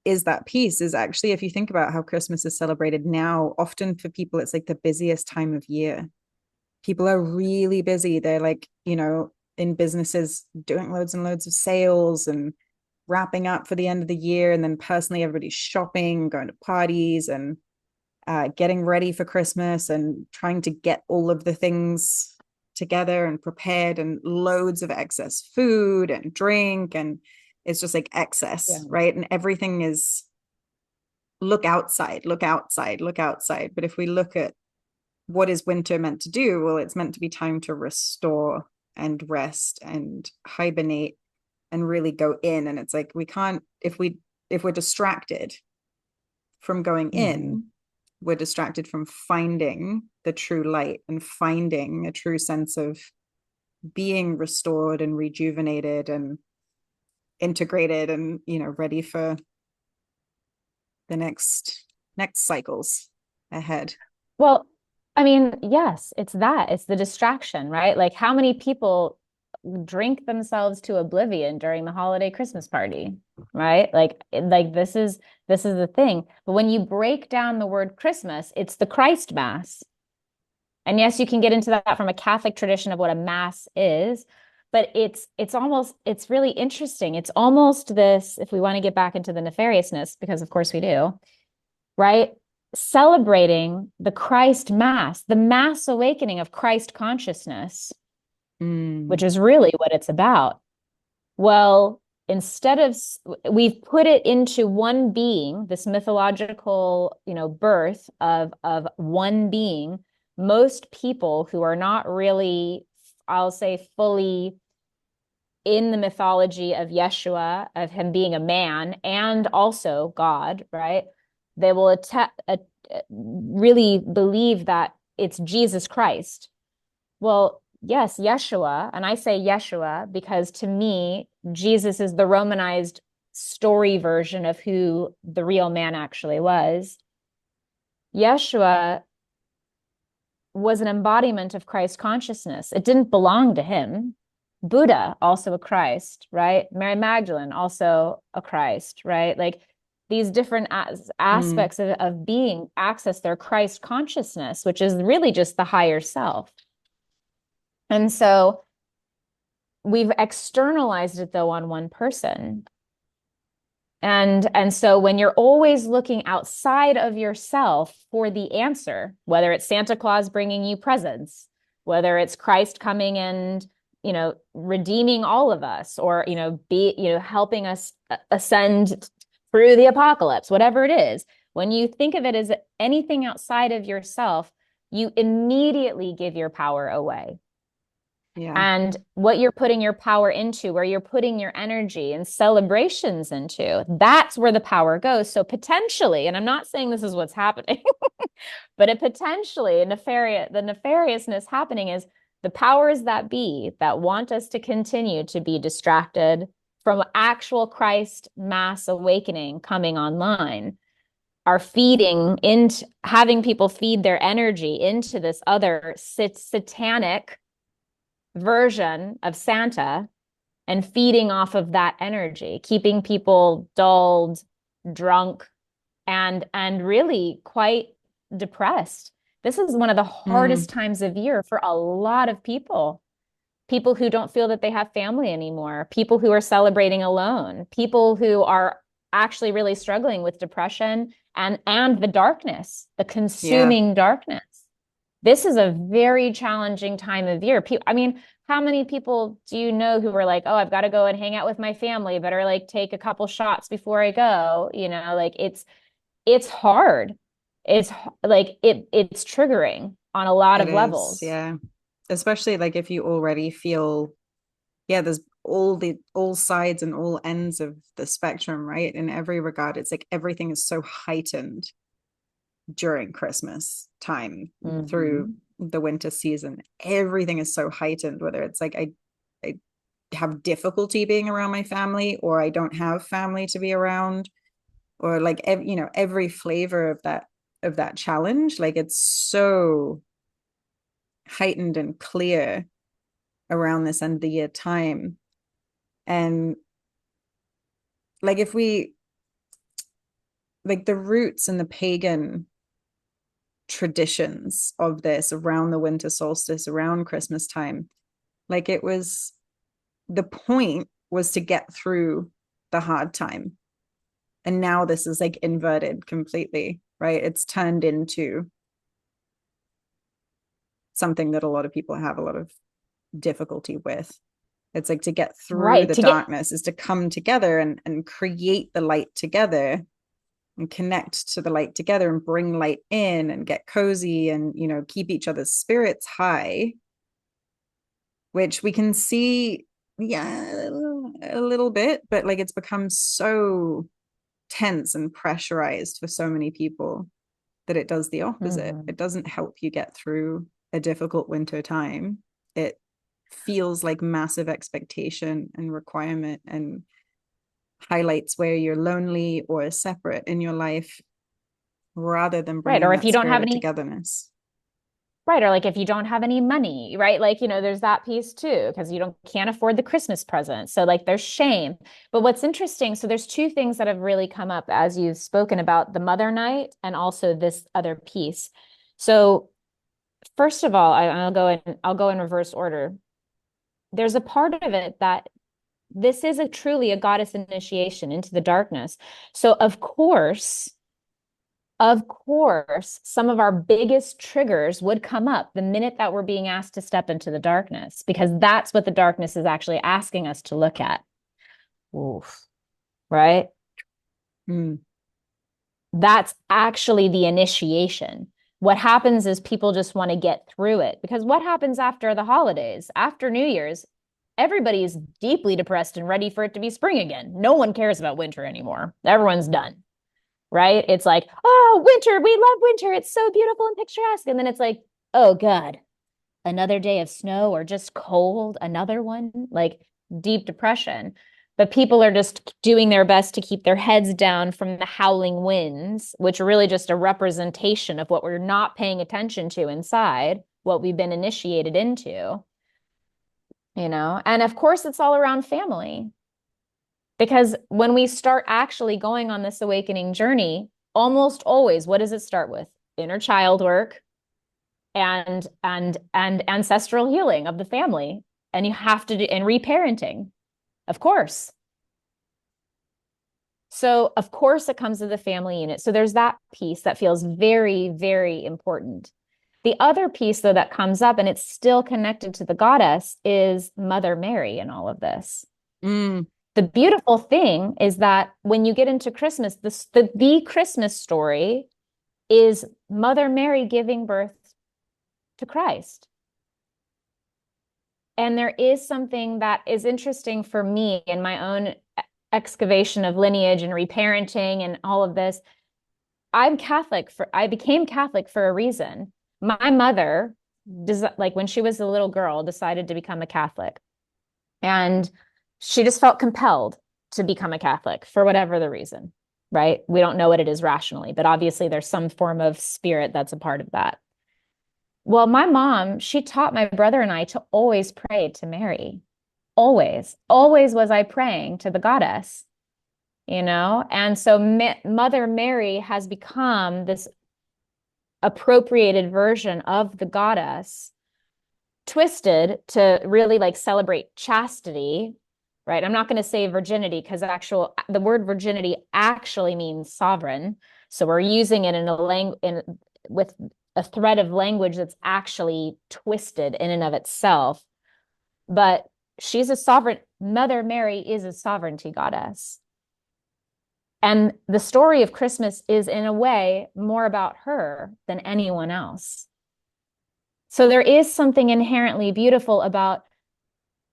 A: is that piece is actually, if you think about how Christmas is celebrated now, often for people, it's like the busiest time of year. People are really busy. They're like, in businesses doing loads and loads of sales and wrapping up for the end of the year. And then personally, everybody's shopping, going to parties, and getting ready for Christmas and trying to get all of the things together and prepared, and loads of excess food and drink. And it's just like
B: Yeah.
A: excess, right? And everything is look outside, look outside, look outside. But if we look at what is winter meant to do, well, it's meant to be time to restore and rest and hibernate and really go in. And it's like we can't, if we're distracted from going
B: Hmm.
A: in, we're distracted from finding the true light and finding a true sense of being restored and rejuvenated and integrated and ready for the next cycles ahead.
B: Well, I mean, yes, it's that. It's the distraction, right? Like how many people drink themselves to oblivion during the holiday Christmas party, right? Like this is the thing. But when you break down the word Christmas, it's the Christ Mass. And yes, you can get into that from a Catholic tradition of what a mass is, but it's really interesting. It's almost this, if we want to get back into the nefariousness, because of course we do, right? Celebrating the Christ Mass, the mass awakening of Christ consciousness, which
A: Mm.
B: is really what it's about. Well, instead of we've put it into one being, this mythological, birth of one being. Most people who are not really, I'll say, fully in the mythology of Yeshua, of him being a man and also God, right? They will really believe that it's Jesus Christ. Well, yes, Yeshua, and I say Yeshua because to me, Jesus is the Romanized story version of who the real man actually was. Yeshua was an embodiment of Christ consciousness. It didn't belong to him. Buddha, also a Christ, right? Mary Magdalene, also a Christ, right? Like these different
A: Mm.
B: aspects of being access their Christ consciousness, which is really just the higher self. And so we've externalized it though on one person. And so when you're always looking outside of yourself for the answer, whether it's Santa Claus bringing you presents, whether it's Christ coming and, redeeming all of us, or, helping us ascend through the apocalypse, whatever it is, when you think of it as anything outside of yourself, you immediately give your power away.
A: Yeah.
B: And what you're putting your power into, where you're putting your energy and celebrations into, that's where the power goes. So potentially, and I'm not saying this is what's happening, but it potentially, the nefariousness happening is the powers that be that want us to continue to be distracted from actual Christ mass awakening coming online are feeding into having people feed their energy into this other satanic version of Santa and feeding off of that energy, keeping people dulled, drunk, and really quite depressed. This is one of the hardest
A: Mm,
B: times of year for a lot of people. People who don't feel that they have family anymore, people who are celebrating alone, people who are actually really struggling with depression and the darkness, the
A: yeah.
B: consuming darkness. This is a very challenging time of year. I mean, how many people do you know who are like, oh, I've got to go and hang out with my family, better like take a couple shots before I go, like it's hard. It's like it's triggering on a lot
A: It
B: of
A: is.
B: levels.
A: Yeah. Especially like if you already feel, yeah, there's all sides and all ends of the spectrum, right? In every regard, it's like everything is so heightened during Christmas time through
B: Mm-hmm.
A: the winter season. Everything is so heightened, whether it's like I have difficulty being around my family, or I don't have family to be around, or like every flavor of that challenge, like it's so heightened and clear around this end of the year time. And like if we like the roots and the pagan traditions of this around the winter solstice, around Christmas time, like it was, the point was to get through the hard time. And now this is like inverted completely, right? It's turned into something that a lot of people have a lot of difficulty with. It's like to get through
B: Right.
A: the
B: To get
A: darkness is to come together and create the light together and connect to the light together and bring light in and get cozy and keep each other's spirits high, which we can see, yeah, a little bit, but like it's become so tense and pressurized for so many people that it does the opposite.
B: Mhm.
A: It doesn't help you get through a difficult winter time. It feels like massive expectation and requirement, and highlights where you're lonely or separate in your life rather than
B: Right.
A: bringing
B: Or if
A: that
B: you don't
A: spirit
B: have
A: of
B: any
A: togetherness.
B: Right. Or like if you don't have any money, right? Like, there's that piece too, because you don't can't afford the Christmas present. So like there's shame. But what's interesting, so there's two things that have really come up as you've spoken about the Mother Night and also this other piece. So first of all, I'll go in reverse order. There's a part of it that this is a truly a goddess initiation into the darkness. So of course, some of our biggest triggers would come up the minute that we're being asked to step into the darkness, because that's what the darkness is actually asking us to look at. Oof. Right?
A: Mm.
B: That's actually the initiation. What happens is people just want to get through it, because what happens after the holidays, after New Year's, everybody's deeply depressed and ready for it to be spring again. No one cares about winter anymore. Everyone's done. Right? It's like, oh, winter, we love winter. It's so beautiful and picturesque. And then it's like, oh God, another day of snow or just cold, another one, like deep depression. But people are just doing their best to keep their heads down from the howling winds, which are really just a representation of what we're not paying attention to inside, what we've been initiated into. And of course, it's all around family. Because when we start actually going on this awakening journey, almost always, what does it start with? Inner child work and ancestral healing of the family. And you have to do and reparenting, of course. So of course it comes to the family unit. So there's that piece that feels very, very important. The other piece, though, that comes up, and it's still connected to the goddess, is Mother Mary in all of this.
A: Mm.
B: The beautiful thing is that when you get into Christmas, the Christmas story is Mother Mary giving birth to Christ. And there is something that is interesting for me in my own excavation of lineage and reparenting and all of this. I became Catholic for a reason. My mother, like when she was a little girl, decided to become a Catholic. And she just felt compelled to become a Catholic for whatever the reason, right? We don't know what it is rationally, but obviously there's some form of spirit that's a part of that. Well, my mom, she taught my brother and I to always pray to Mary. Always, always was I praying to the goddess, you know? And so Mother Mary has become this appropriated version of the goddess, twisted to really like celebrate chastity, right? I'm not going to say virginity because the word virginity actually means sovereign. So we're using it in a with a thread of language that's actually twisted in and of itself. But she's a sovereign, Mother Mary is a sovereignty goddess. And the story of Christmas is, in a way, more about her than anyone else. So there is something inherently beautiful about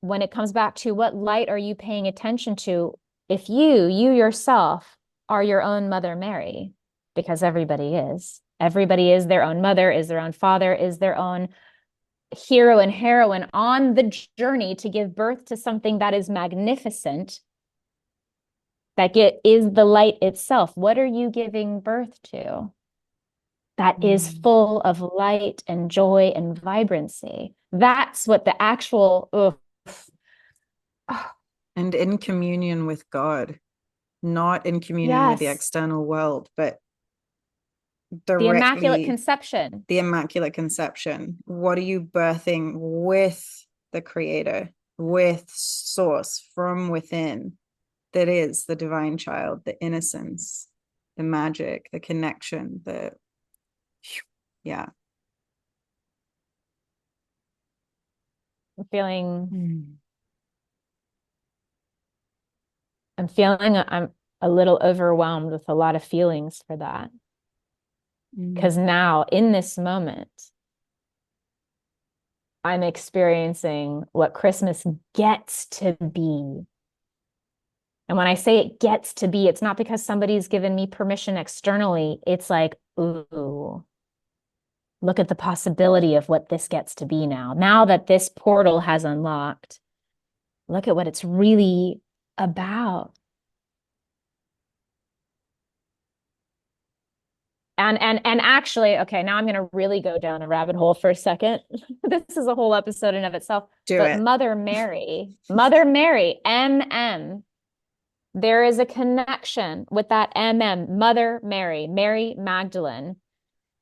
B: when it comes back to what light are you paying attention to if you yourself are your own Mother Mary, because everybody is. Everybody is their own mother, is their own father, is their own hero and heroine on the journey to give birth to something that is magnificent, that is the light itself. What are you giving birth to? That is full of light and joy and vibrancy. That's what the actual
A: and in communion with God, not in communion with the
B: yes,
A: external world, but
B: the Immaculate
A: directly
B: Conception.
A: the Immaculate Conception. What are you birthing with the Creator, with Source from within? That is the divine child, the innocence, the magic, the connection, yeah.
B: I'm feeling
A: Mm.
B: I'm a little overwhelmed with a lot of feelings for that. Because now in this moment, I'm experiencing what Christmas gets to be. And when I say it gets to be, it's not because somebody's given me permission externally. It's like, ooh, look at the possibility of what this gets to be now. Now that this portal has unlocked, look at what it's really about. And actually, okay, now I'm going to really go down a rabbit hole for a second. This is a whole episode in of itself.
A: Do
B: But
A: it.
B: Mother Mary, MM, there is a connection with that MM, Mother Mary, Mary Magdalene,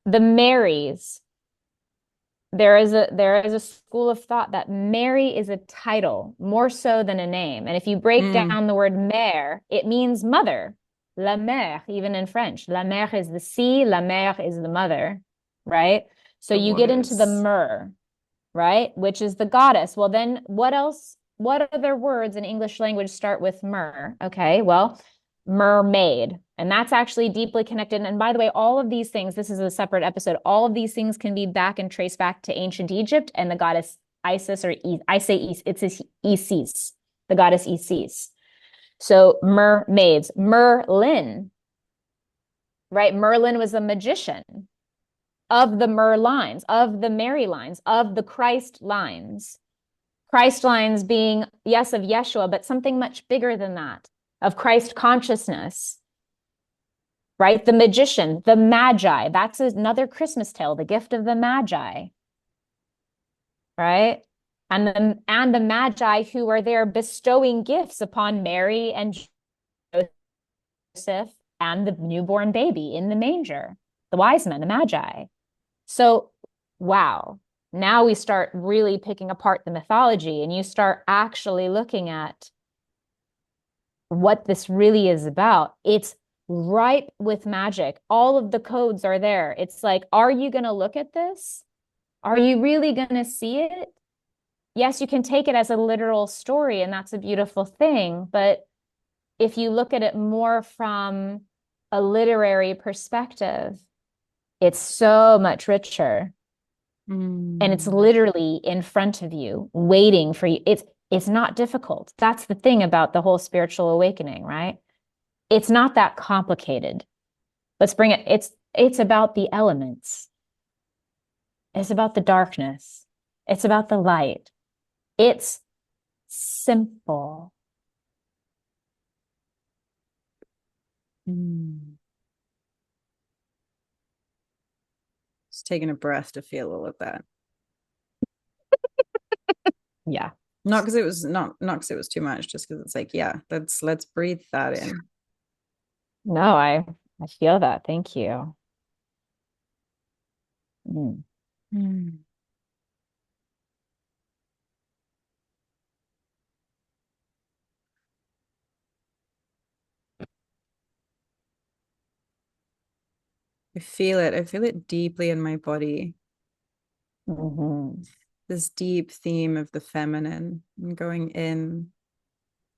B: the Marys. There is a school of thought that Mary is a title more so than a name. And if you break down the word mère, it means mother. La mère, even in French. La mère is the sea, la mère is the mother, right? So
A: The
B: you get into the
A: waters.
B: mer, right? Which is the goddess. Well, then what else? What other words in English language start with mer? Okay, well, mermaid. And that's actually deeply connected. And by the way, all of these things, this is a separate episode, all of these things can be back and traced back to ancient Egypt and the goddess Isis, or I say it's Isis, the goddess Isis. So mermaids, Merlin, right? Merlin was a magician of the Mer lines, of the Mary lines, of the Christ lines. Christ lines being, yes, of Yeshua, but something much bigger than that, of Christ consciousness, right? The magician, the Magi. That's another Christmas tale, the gift of the Magi, right? And the Magi who are there bestowing gifts upon Mary and Joseph and the newborn baby in the manger, the wise men, the Magi. So, wow. Now we start really picking apart the mythology and you start actually looking at what this really is about. It's ripe with magic. All of the codes are there. It's like, are you going to look at this? Are you really going to see it? Yes, you can take it as a literal story, and that's a beautiful thing. But if you look at it more from a literary perspective, it's so much richer. And it's
A: Mm.
B: literally in front of you, waiting for you. It's not difficult. That's the thing about the whole spiritual awakening, right? It's not that complicated. Let's bring it. It's about the elements. It's about the darkness. It's about the light. It's simple.
A: Mm. Just taking a breath to feel all of that.
B: Yeah.
A: Not because it was not because it was too much, just because it's like, yeah, let's breathe that in.
B: No, I feel that. Thank you. Mm.
A: Mm. I feel it. I feel it deeply in my body.
B: Mhm.
A: This deep theme of the feminine and going in,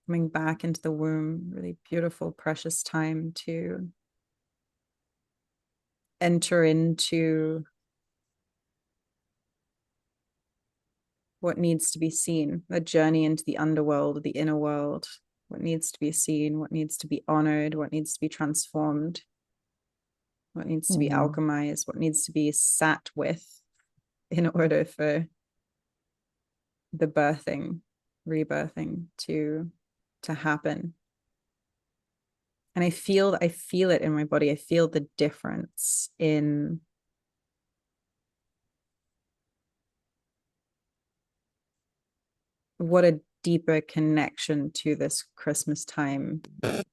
A: coming back into the womb, really beautiful, precious time to enter into what needs to be seen, a journey into the underworld, the inner world, what needs to be seen, what needs to be honored, what needs to be transformed, what needs to be
B: Mhm.
A: alchemized, what needs to be sat with in order for the birthing, rebirthing to happen. And I feel it in my body. I feel the difference in what a deeper connection to this Christmas time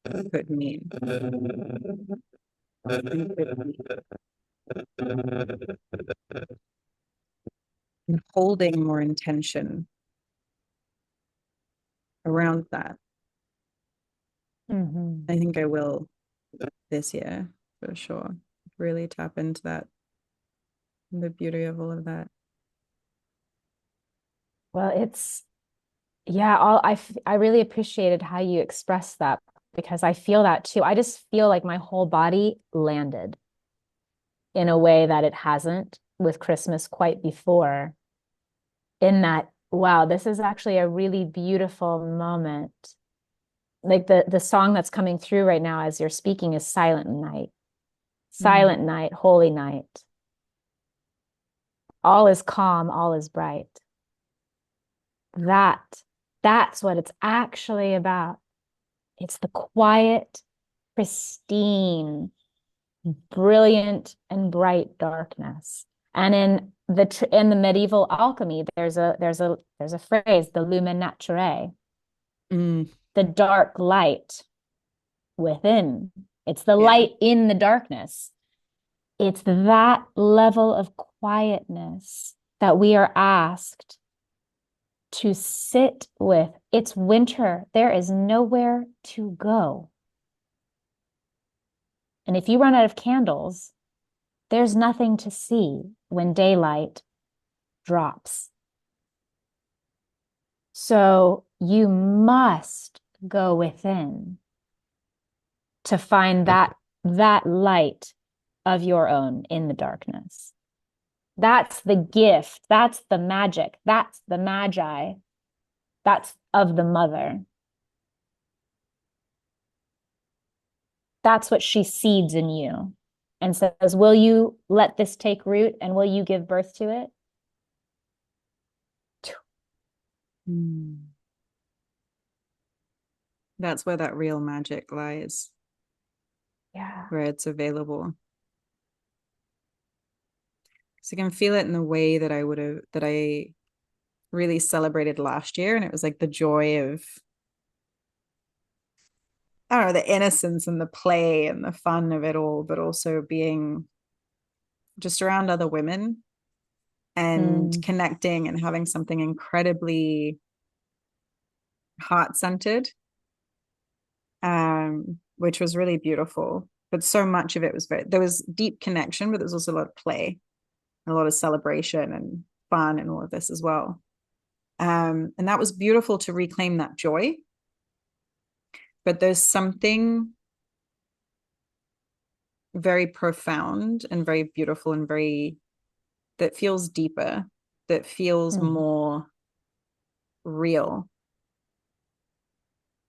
A: could mean. And holding more intention around that.
B: Mhm.
A: I think I will this year for sure. Really tap into that, the beauty of all of that.
B: Well, yeah, I really appreciated how you expressed that because I feel that too. I just feel like my whole body landed in a way that it hasn't with Christmas quite before. In that, wow, this is actually a really beautiful moment. Like the song that's coming through right now as you're speaking is Silent Night.
A: Mm.
B: Silent night, holy night. All is calm, all is bright. That that's what it's actually about. It's the quiet, pristine, brilliant and bright darkness. And in the medieval alchemy, there's a phrase, the lumen naturae,
A: Mm.
B: the dark light within. It's the
A: Yeah.
B: light in the darkness. It's that level of quietness that we are asked to sit with. It's winter. There is nowhere to go. And if you run out of candles, there's nothing to see when daylight drops. So you must go within to find that light of your own in the darkness. That's the gift. That's the magic. That's the magi. That's of the mother. That's what she seeds in you and says, will you let this take root and will you give birth to it?
A: Mm. That's where that real magic lies,
B: Yeah.
A: where it's available. So I can feel it in the way that I really celebrated last year. And it was like the joy of, I don't know, the innocence and the play and the fun of it all, but also being just around other women and
B: Mm.
A: connecting and having something incredibly heart-centered, which was really beautiful. But so much of it was there was deep connection, but there was also a lot of play, and a lot of celebration and fun and all of this as well. And that was beautiful to reclaim that joy. But there's something very profound and very beautiful and very that feels deeper, that feels
B: Mhm.
A: more real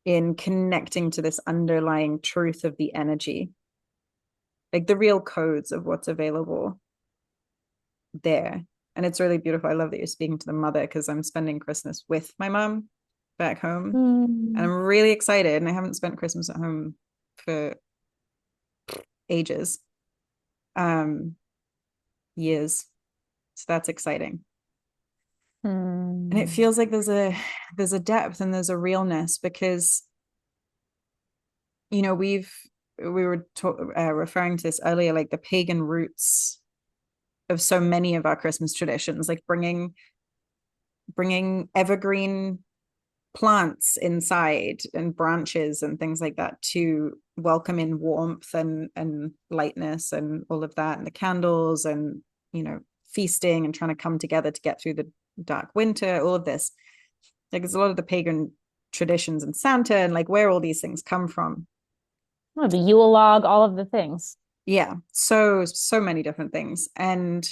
A: in connecting to this underlying truth of the energy, like the real codes of what's available there. And it's really beautiful. I love that you're speaking to the mother because I'm spending Christmas with my mom back home. And
B: Mm.
A: I'm really excited. And I haven't spent Christmas at home for ages, um, years. So that's exciting. And it
B: Mm.
A: feels like there's a depth and there's a realness because we were referring to this earlier, like the pagan roots of so many of our Christmas traditions, like bringing evergreen plants inside and branches and things like that to welcome in warmth and lightness and all of that, and the candles and feasting and trying to come together to get through the dark winter, all of this. Like there's a lot of the pagan traditions and Santa and like where all these things come from.
B: Oh, the Yule log, all of the things.
A: Yeah, so many different things. And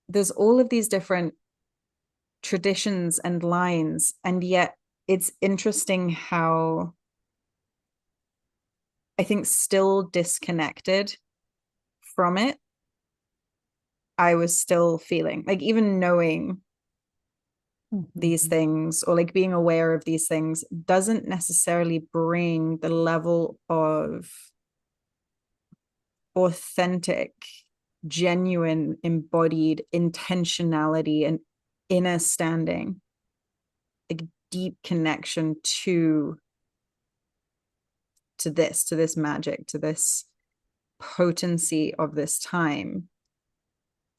A: there's all of these different traditions and lines, and yet it's interesting how I think still disconnected from it, I was still feeling like even knowing these
B: Mhm.
A: things or like being aware of these things doesn't necessarily bring the level of authentic, genuine, embodied intentionality and inner standing, like deep connection to this magic, to this potency of this time.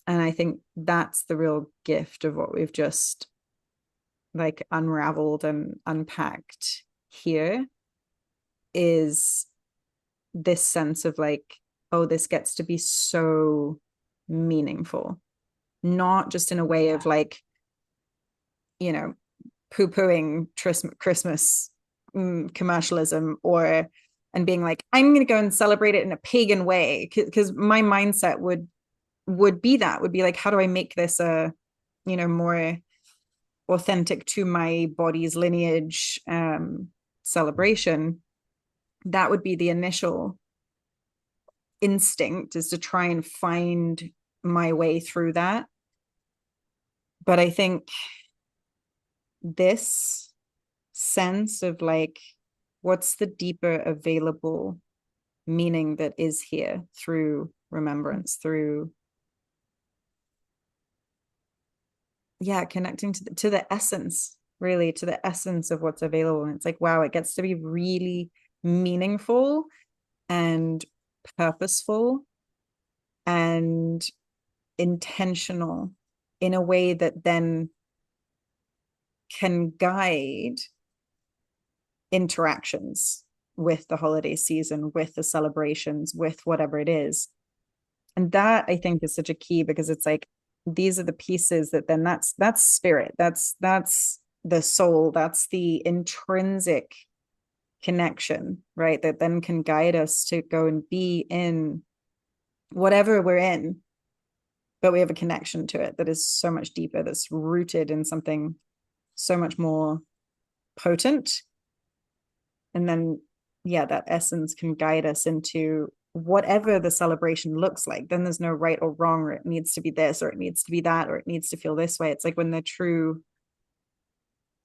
A: And I think that's the real gift of what we've just like unraveled and unpacked here is this sense of like, oh, this gets to be so meaningful, not just in a way of
B: Yeah.
A: like, you know, poo-pooing Christmas commercialism or and being like, I'm going to go and celebrate it in a pagan way because my mindset would be like, how do I make this a more authentic to my body's lineage celebration? That would be the initial instinct, is to try and find my way through that. But I think this sense of like, what's the deeper available meaning that is here through remembrance, through connecting to the essence, really to the essence of what's available. And it's like, wow, it gets to be really meaningful and purposeful and intentional in a way that then can guide interactions with the holiday season, with the celebrations, with whatever it is. And that I think is such a key because it's like these are the pieces that then that's spirit, that's the soul, that's the intrinsic connection, right? That then can guide us to go and be in whatever we're in, but we have a connection to it that is so much deeper, that's rooted in something so much more potent. And then that essence can guide us into whatever the celebration looks like. Then there's no right or wrong, or it needs to be this or it needs to be that or it needs to feel this way. It's like when the true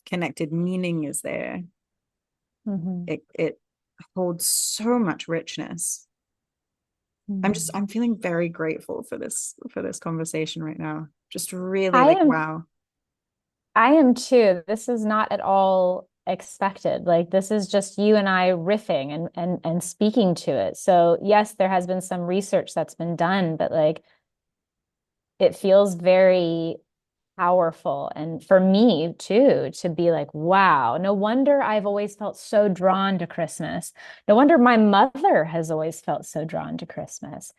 A: connected meaning is there,
B: Mhm.
A: it holds so much richness. I'm feeling very grateful for this conversation right now. Just really
B: I
A: like,
B: am
A: wow.
B: I am too. This is not at all expected. Like this is just you and I riffing and speaking to it. So yes, there has been some research that's been done, but like it feels very powerful. And for me too, to be like, wow, no wonder I've always felt so drawn to Christmas. No wonder my mother has always felt so drawn to Christmas.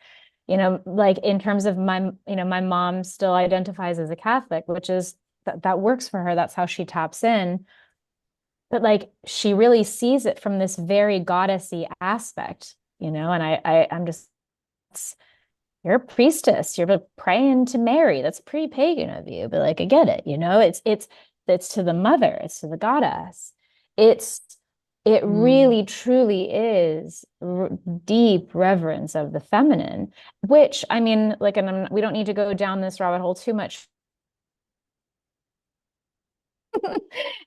B: Like in terms of my mom still identifies as a Catholic, which is that works for her. That's how she taps in. But like she really sees it from this very goddessy aspect, and I'm just you're a priestess, you're praying to Mary. That's pretty pagan of you, but like I get it, you know, it's to the mother, it's to the goddess. It's it
A: Mm.
B: really truly is deep reverence of the feminine, which I mean, like, and we don't need to go down this rabbit hole too much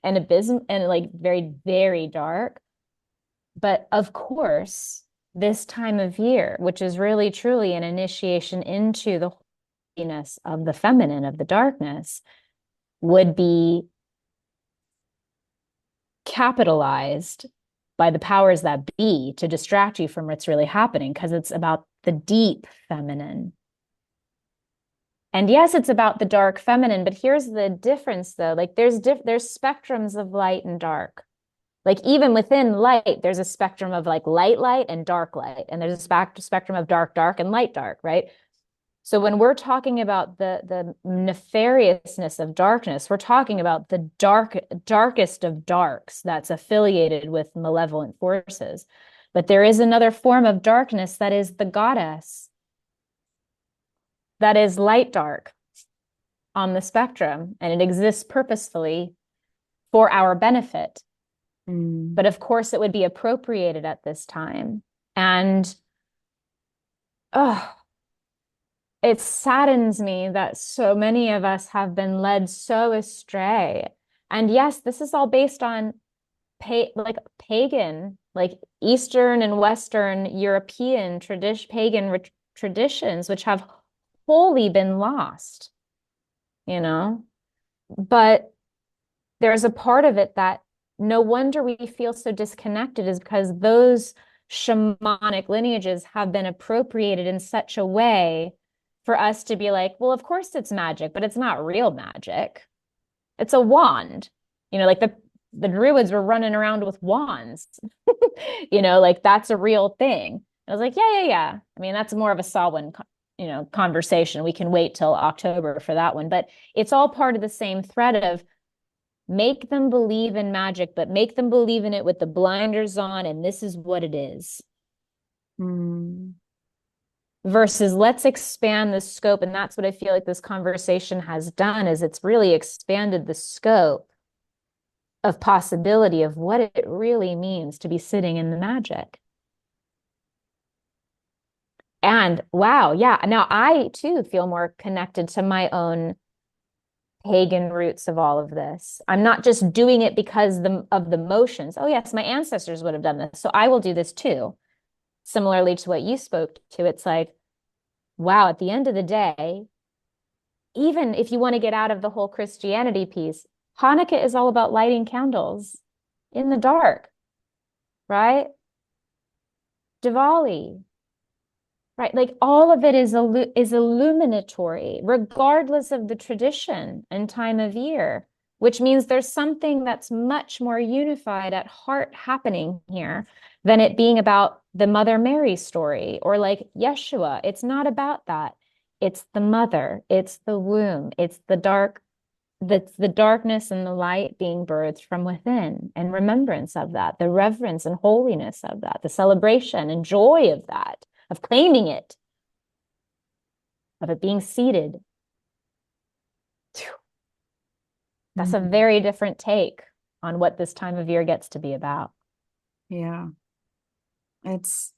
B: and abysm and like very, very dark. But of course, this time of year, which is really truly an initiation into the holiness of the feminine, of the darkness, would be capitalized by the powers that be to distract you from what's really happening, because it's about the deep feminine. And yes, it's about the dark feminine, but here's the difference though. Like there's spectrums of light and dark. Like even within light, there's a spectrum of like light and dark light, and there's a spectrum of dark and light dark, right? So when we're talking about the nefariousness of darkness, we're talking about the darkest of darks that's affiliated with malevolent forces. But there is another form of darkness that is the goddess, that is light dark on the spectrum, and it exists purposefully for our benefit.
A: Mm.
B: But of course, it would be appropriated at this time. And oh, it saddens me that so many of us have been led so astray. And yes, this is all based on like pagan, like Eastern and Western European pagan traditions, which have wholly been lost, you know? But there's a part of it that no wonder we feel so disconnected is because those shamanic lineages have been appropriated in such a way for us to be like, well, of course it's magic, but it's not real magic. It's a wand. You know, like the druids were running around with wands. You know, like that's a real thing. And I was like, yeah. I mean, that's more of a Samhain, you know, conversation. We can wait till October for that one, but it's all part of the same thread of make them believe in magic, but make them believe in it with the blinders on, and this is what it is.
A: Mm.
B: Versus let's expand the scope. And that's what I feel like this conversation has done is it's really expanded the scope of possibility of what it really means to be sitting in the magic. And wow, yeah. Now I too feel more connected to my own pagan roots of all of this. I'm not just doing it because of the motions. Oh, yes, my ancestors would have done this. So I will do this too. Similarly to what you spoke to, it's like, wow, at the end of the day, even if you want to get out of the whole Christianity piece, Hanukkah is all about lighting candles in the dark, right? Diwali, right? Like all of it is illuminatory, regardless of the tradition and time of year, which means there's something that's much more unified at heart happening here than it being about the Mother Mary story or like Yeshua. It's not about that. It's the mother, it's the womb, it's the darkness and the light being birthed from within, and remembrance of that, the reverence and holiness of that, the celebration and joy of that, of claiming it, of it being seated. That's a
A: Mm.
B: very different take on what this time of year gets to be about.
A: Yeah. It's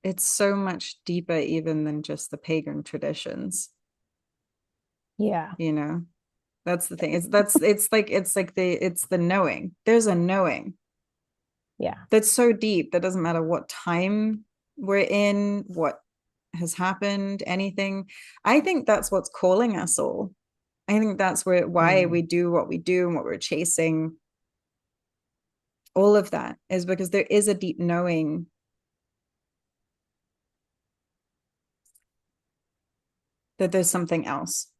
A: it's so much deeper even than just the pagan traditions,
B: Yeah.
A: you know. That's the thing. It's the knowing. There's a knowing
B: Yeah.
A: that's so deep that doesn't matter what time we're in, what has happened, anything. I think that's what's calling us all. I think that's why we
B: Mm.
A: do what we do and what we're chasing. All of that is because there is a deep knowing that there's something else.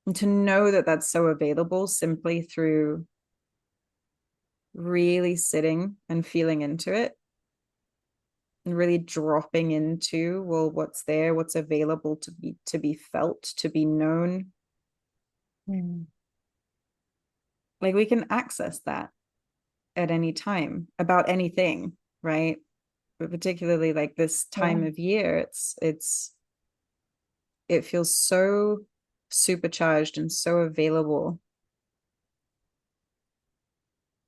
A: And to know that that's so available simply through really sitting and feeling into it and really dropping into, well, what's there, what's available to be felt, to be known.
B: Mm.
A: Like we can access that at any time about anything, right? but particularly like this time
B: Yeah.
A: of year, it feels so supercharged and so available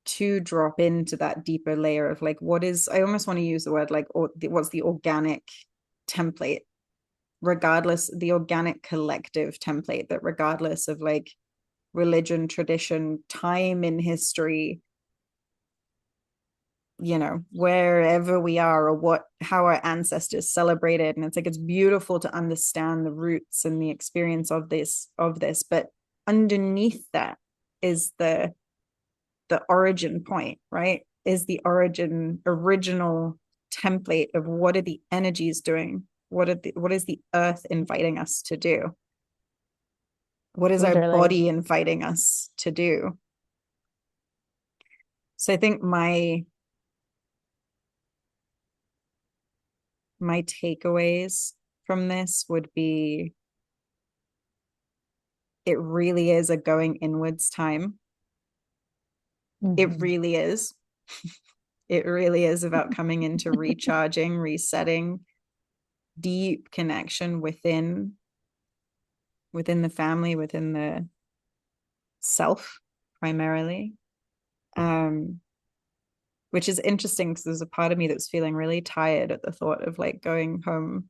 A: to drop into that deeper layer of like what is, I almost want to use the word like, or what's the organic template, regardless, the organic collective template, that regardless of like religion, tradition, time in history, wherever we are, or what, how our ancestors celebrated. And it's like, it's beautiful to understand the roots and the experience of this, but underneath that is the origin point, right? Is the original template of what are the energies doing? What is the earth inviting us to do? What is our
B: Literally.
A: body inviting us to do? So I think my takeaways from this would be, it really is a going inwards time. It
B: Mhm.
A: really is. It really is about coming into recharging, resetting, deep connection within the family, within the self primarily. Um, which is interesting because there's a part of me that's feeling really tired at the thought of like going home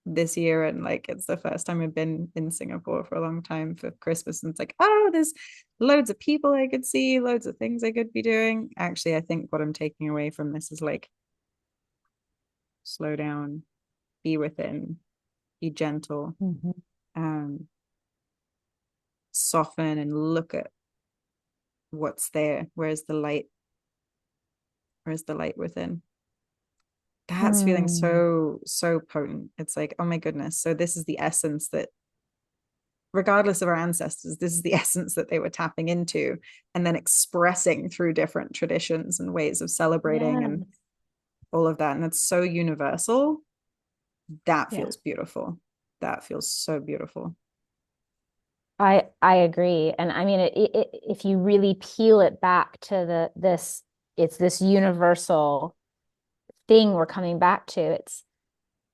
A: this year, and like it's the first time I've been in Singapore for a long time for Christmas, and it's like, oh, there's loads of people I could see, loads of things I could be doing. Actually, I think what I'm taking away from this is like, slow down, be within, be gentle,
B: Mhm.
A: um, soften and look at what's there. Where's the light within? That's feeling
B: Mm.
A: so, so potent. It's like, oh my goodness. So this is the essence that, regardless of our ancestors, this is the essence that they were tapping into and then expressing through different traditions and ways of celebrating
B: Yeah.
A: and all of that. And it's so universal. That
B: Yeah.
A: feels beautiful. That feels so beautiful.
B: I agree. And I mean, if you really peel it back to it's this universal thing we're coming back to.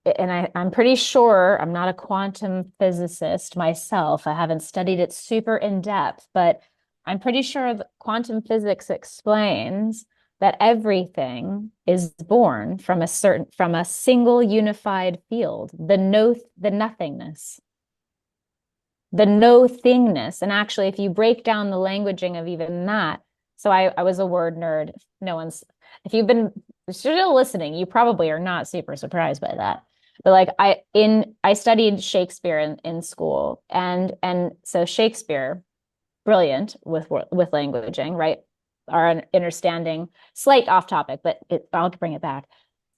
B: And I'm pretty sure, I'm not a quantum physicist myself. I haven't studied it super in depth, but I'm pretty sure that quantum physics explains that everything is born from a single unified field, the nothingness, the no thingness. And actually, if you break down the languaging of even that, so I was a word nerd. No one's, if you've been still listening, you probably are not super surprised by that. But like I studied Shakespeare in school, and so Shakespeare, brilliant with languaging, right? Our understanding, slight off topic, but I'll bring it back.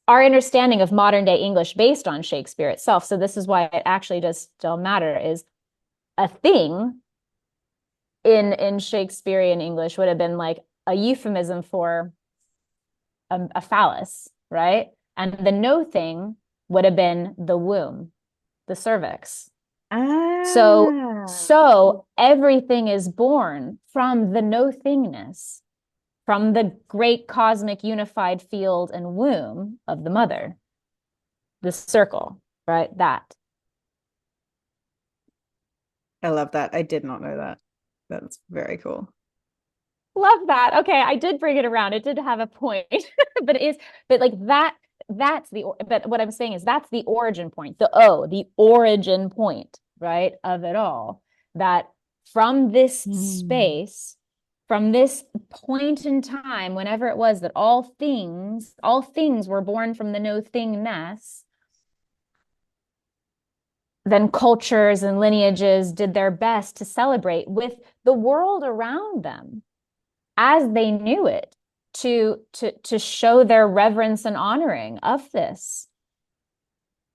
B: Our understanding of modern day English based on Shakespeare itself. So this is why it actually does still matter, is a thing in Shakespearean English would have been like a euphemism for a phallus, right? And the no thing would have been the womb, the cervix. So
A: Ah,
B: so everything is born from the no thingness, from the great cosmic unified field and womb of the mother, the circle, right? That.
A: I love that. I did not know that. That's very cool.
B: Love that. Okay, I did bring it around. It did have a point, but it is, but like that, but what I'm saying is that's the origin point, the origin point, right, of it all. That from this
A: Mm.
B: space, from this point in time, whenever it was that all things were born from the no thingness, then cultures and lineages did their best to celebrate with the world around them as they knew it, to show their reverence and honoring of this,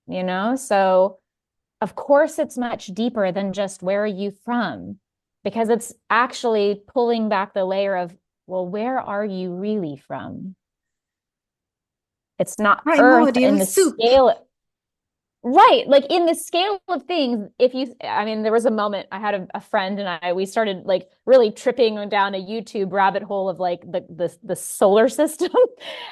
B: so of course it's much deeper than just where are you from, because it's actually pulling back the layer of, well, where are you really from? It's not earth
A: Primordial
B: in the
A: soup.
B: scale. Right. Like in the scale of things, if you, I mean, there was a moment I had a friend and we started like really tripping down a YouTube rabbit hole of like the solar system.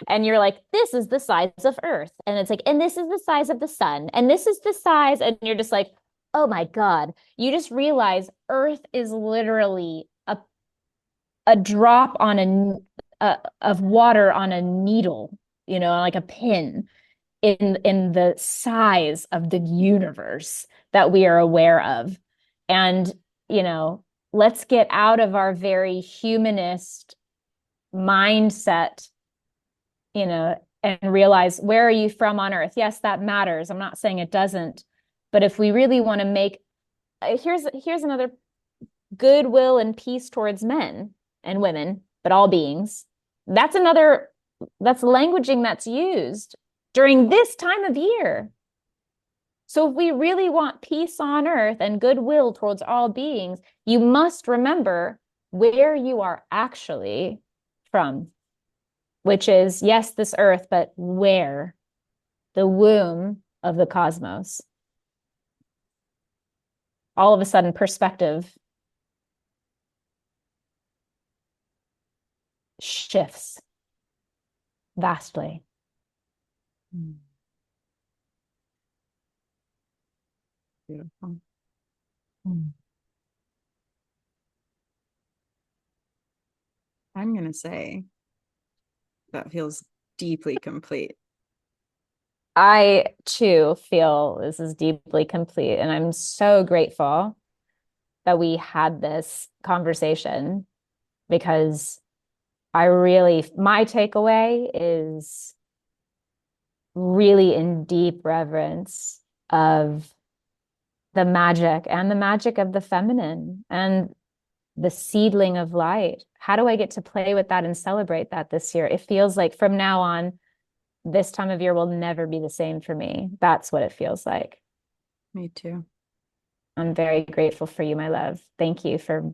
B: And you're like, this is the size of Earth. And it's like, and this is the size of the sun. And this is the size. And you're just like, oh my God. You just realize Earth is literally a drop on of water on a needle, you know, like a pin in the size of the universe that we are aware of. And, you know, let's get out of our very humanist mindset, you know, and realize, where are you from on earth? Yes, that matters. I'm not saying it doesn't. But if we really want to make, here's another: goodwill and peace towards men and women, but all beings. That's another, that's languaging that's used during this time of year. So if we really want peace on earth and goodwill towards all beings, you must remember where you are actually from, which is, yes, this earth, but where? The womb of the cosmos. All of a sudden, perspective shifts vastly.
A: Mm, beautiful.
B: Mm.
A: I'm gonna say that feels deeply complete.
B: I too feel this is deeply complete, and I'm so grateful that we had this conversation because I really, my takeaway is really in deep reverence of the magic of the feminine and the seedling of light. How do I get to play with that and celebrate that this year? It feels like from now on, this time of year will never be the same for me. That's what it feels like.
A: Me too.
B: I'm very grateful for you, my love. Thank you for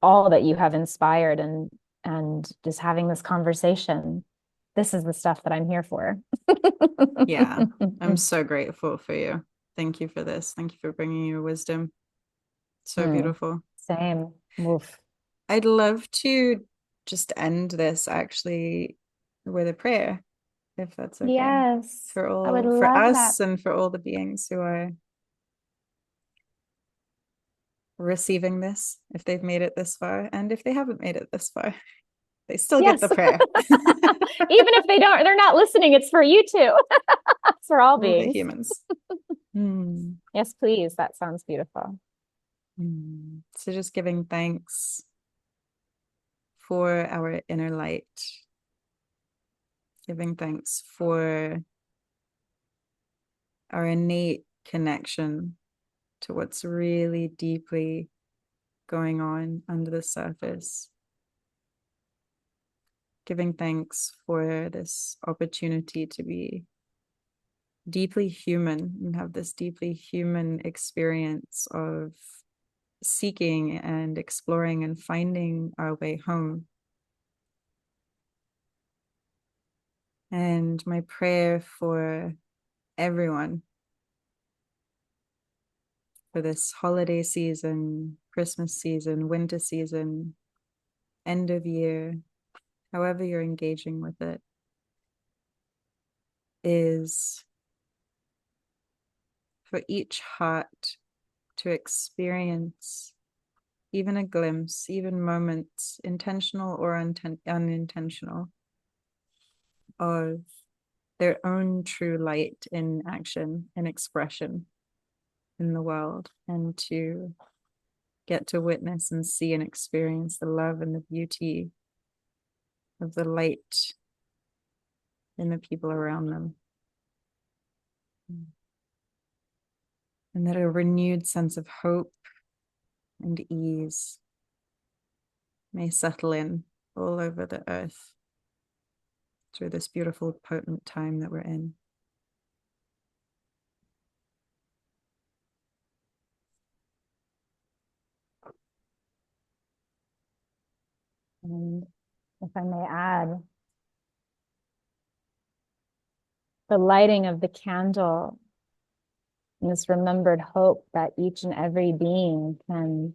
B: all that you have inspired and just having this conversation. This is the stuff that I'm here for.
A: Yeah, I'm so grateful for you. Thank you for this. Thank you for bringing your wisdom. So
B: Mm,
A: beautiful.
B: same. Oof.
A: I'd love to just end this actually with a prayer, if that's okay.
B: Yes,
A: For
B: I would
A: all, for
B: love that.
A: us and for all the beings who are receiving this, if they've made it this far, and if they haven't made it this far, they still get
B: Yes.
A: the prayer.
B: Even if they don't, they're not listening, it's for you too. It's for all
A: All the
B: beings.
A: humans. Mm.
B: Yes, please. That sounds beautiful.
A: Mm. So just giving thanks for our inner light, giving thanks for our innate connection to what's really deeply going on under the surface, giving thanks for this opportunity to be deeply human and have this deeply human experience of seeking and exploring and finding our way home. And my prayer for everyone for this holiday season, Christmas season, winter season, end of year, however you're engaging with it, is for each heart to experience even a glimpse, even moments, intentional or unintentional, of their own true light in action and expression in the world, and to get to witness and see and experience the love and the beauty of the light in the people around them. And that a renewed sense of hope and ease may settle in all over the earth through this beautiful, potent time that we're in.
B: And if I may add, the lighting of the candle, and this remembered hope that each and every being can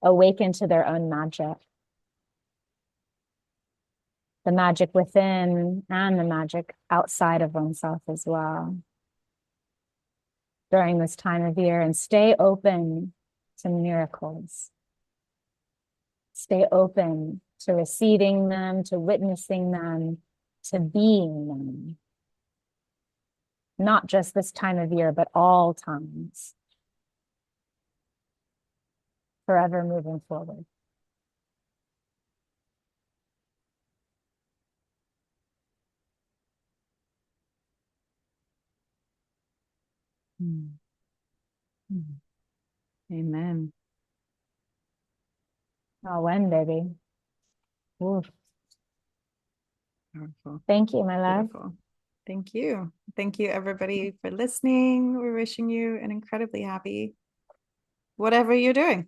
B: awaken to their own magic, the magic within and the magic outside of oneself as well during this time of year, and stay open to miracles. Stay open to receiving them, to witnessing them, to being them. Not just this time of year, but all times. Forever moving forward.
A: Mm. Mm. Amen.
B: Oh, when, baby. Oof.
A: Powerful.
B: Thank you, my love.
A: Beautiful. Thank you. Thank you, everybody, for listening. We're wishing you an incredibly happy whatever you're doing.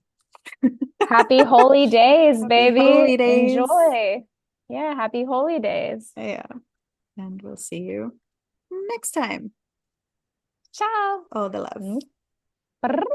B: Happy holy days,
A: Happy
B: baby.
A: holy days.
B: Enjoy. Yeah, happy holy days.
A: Yeah. And we'll see you next time.
B: Ciao.
A: All the love.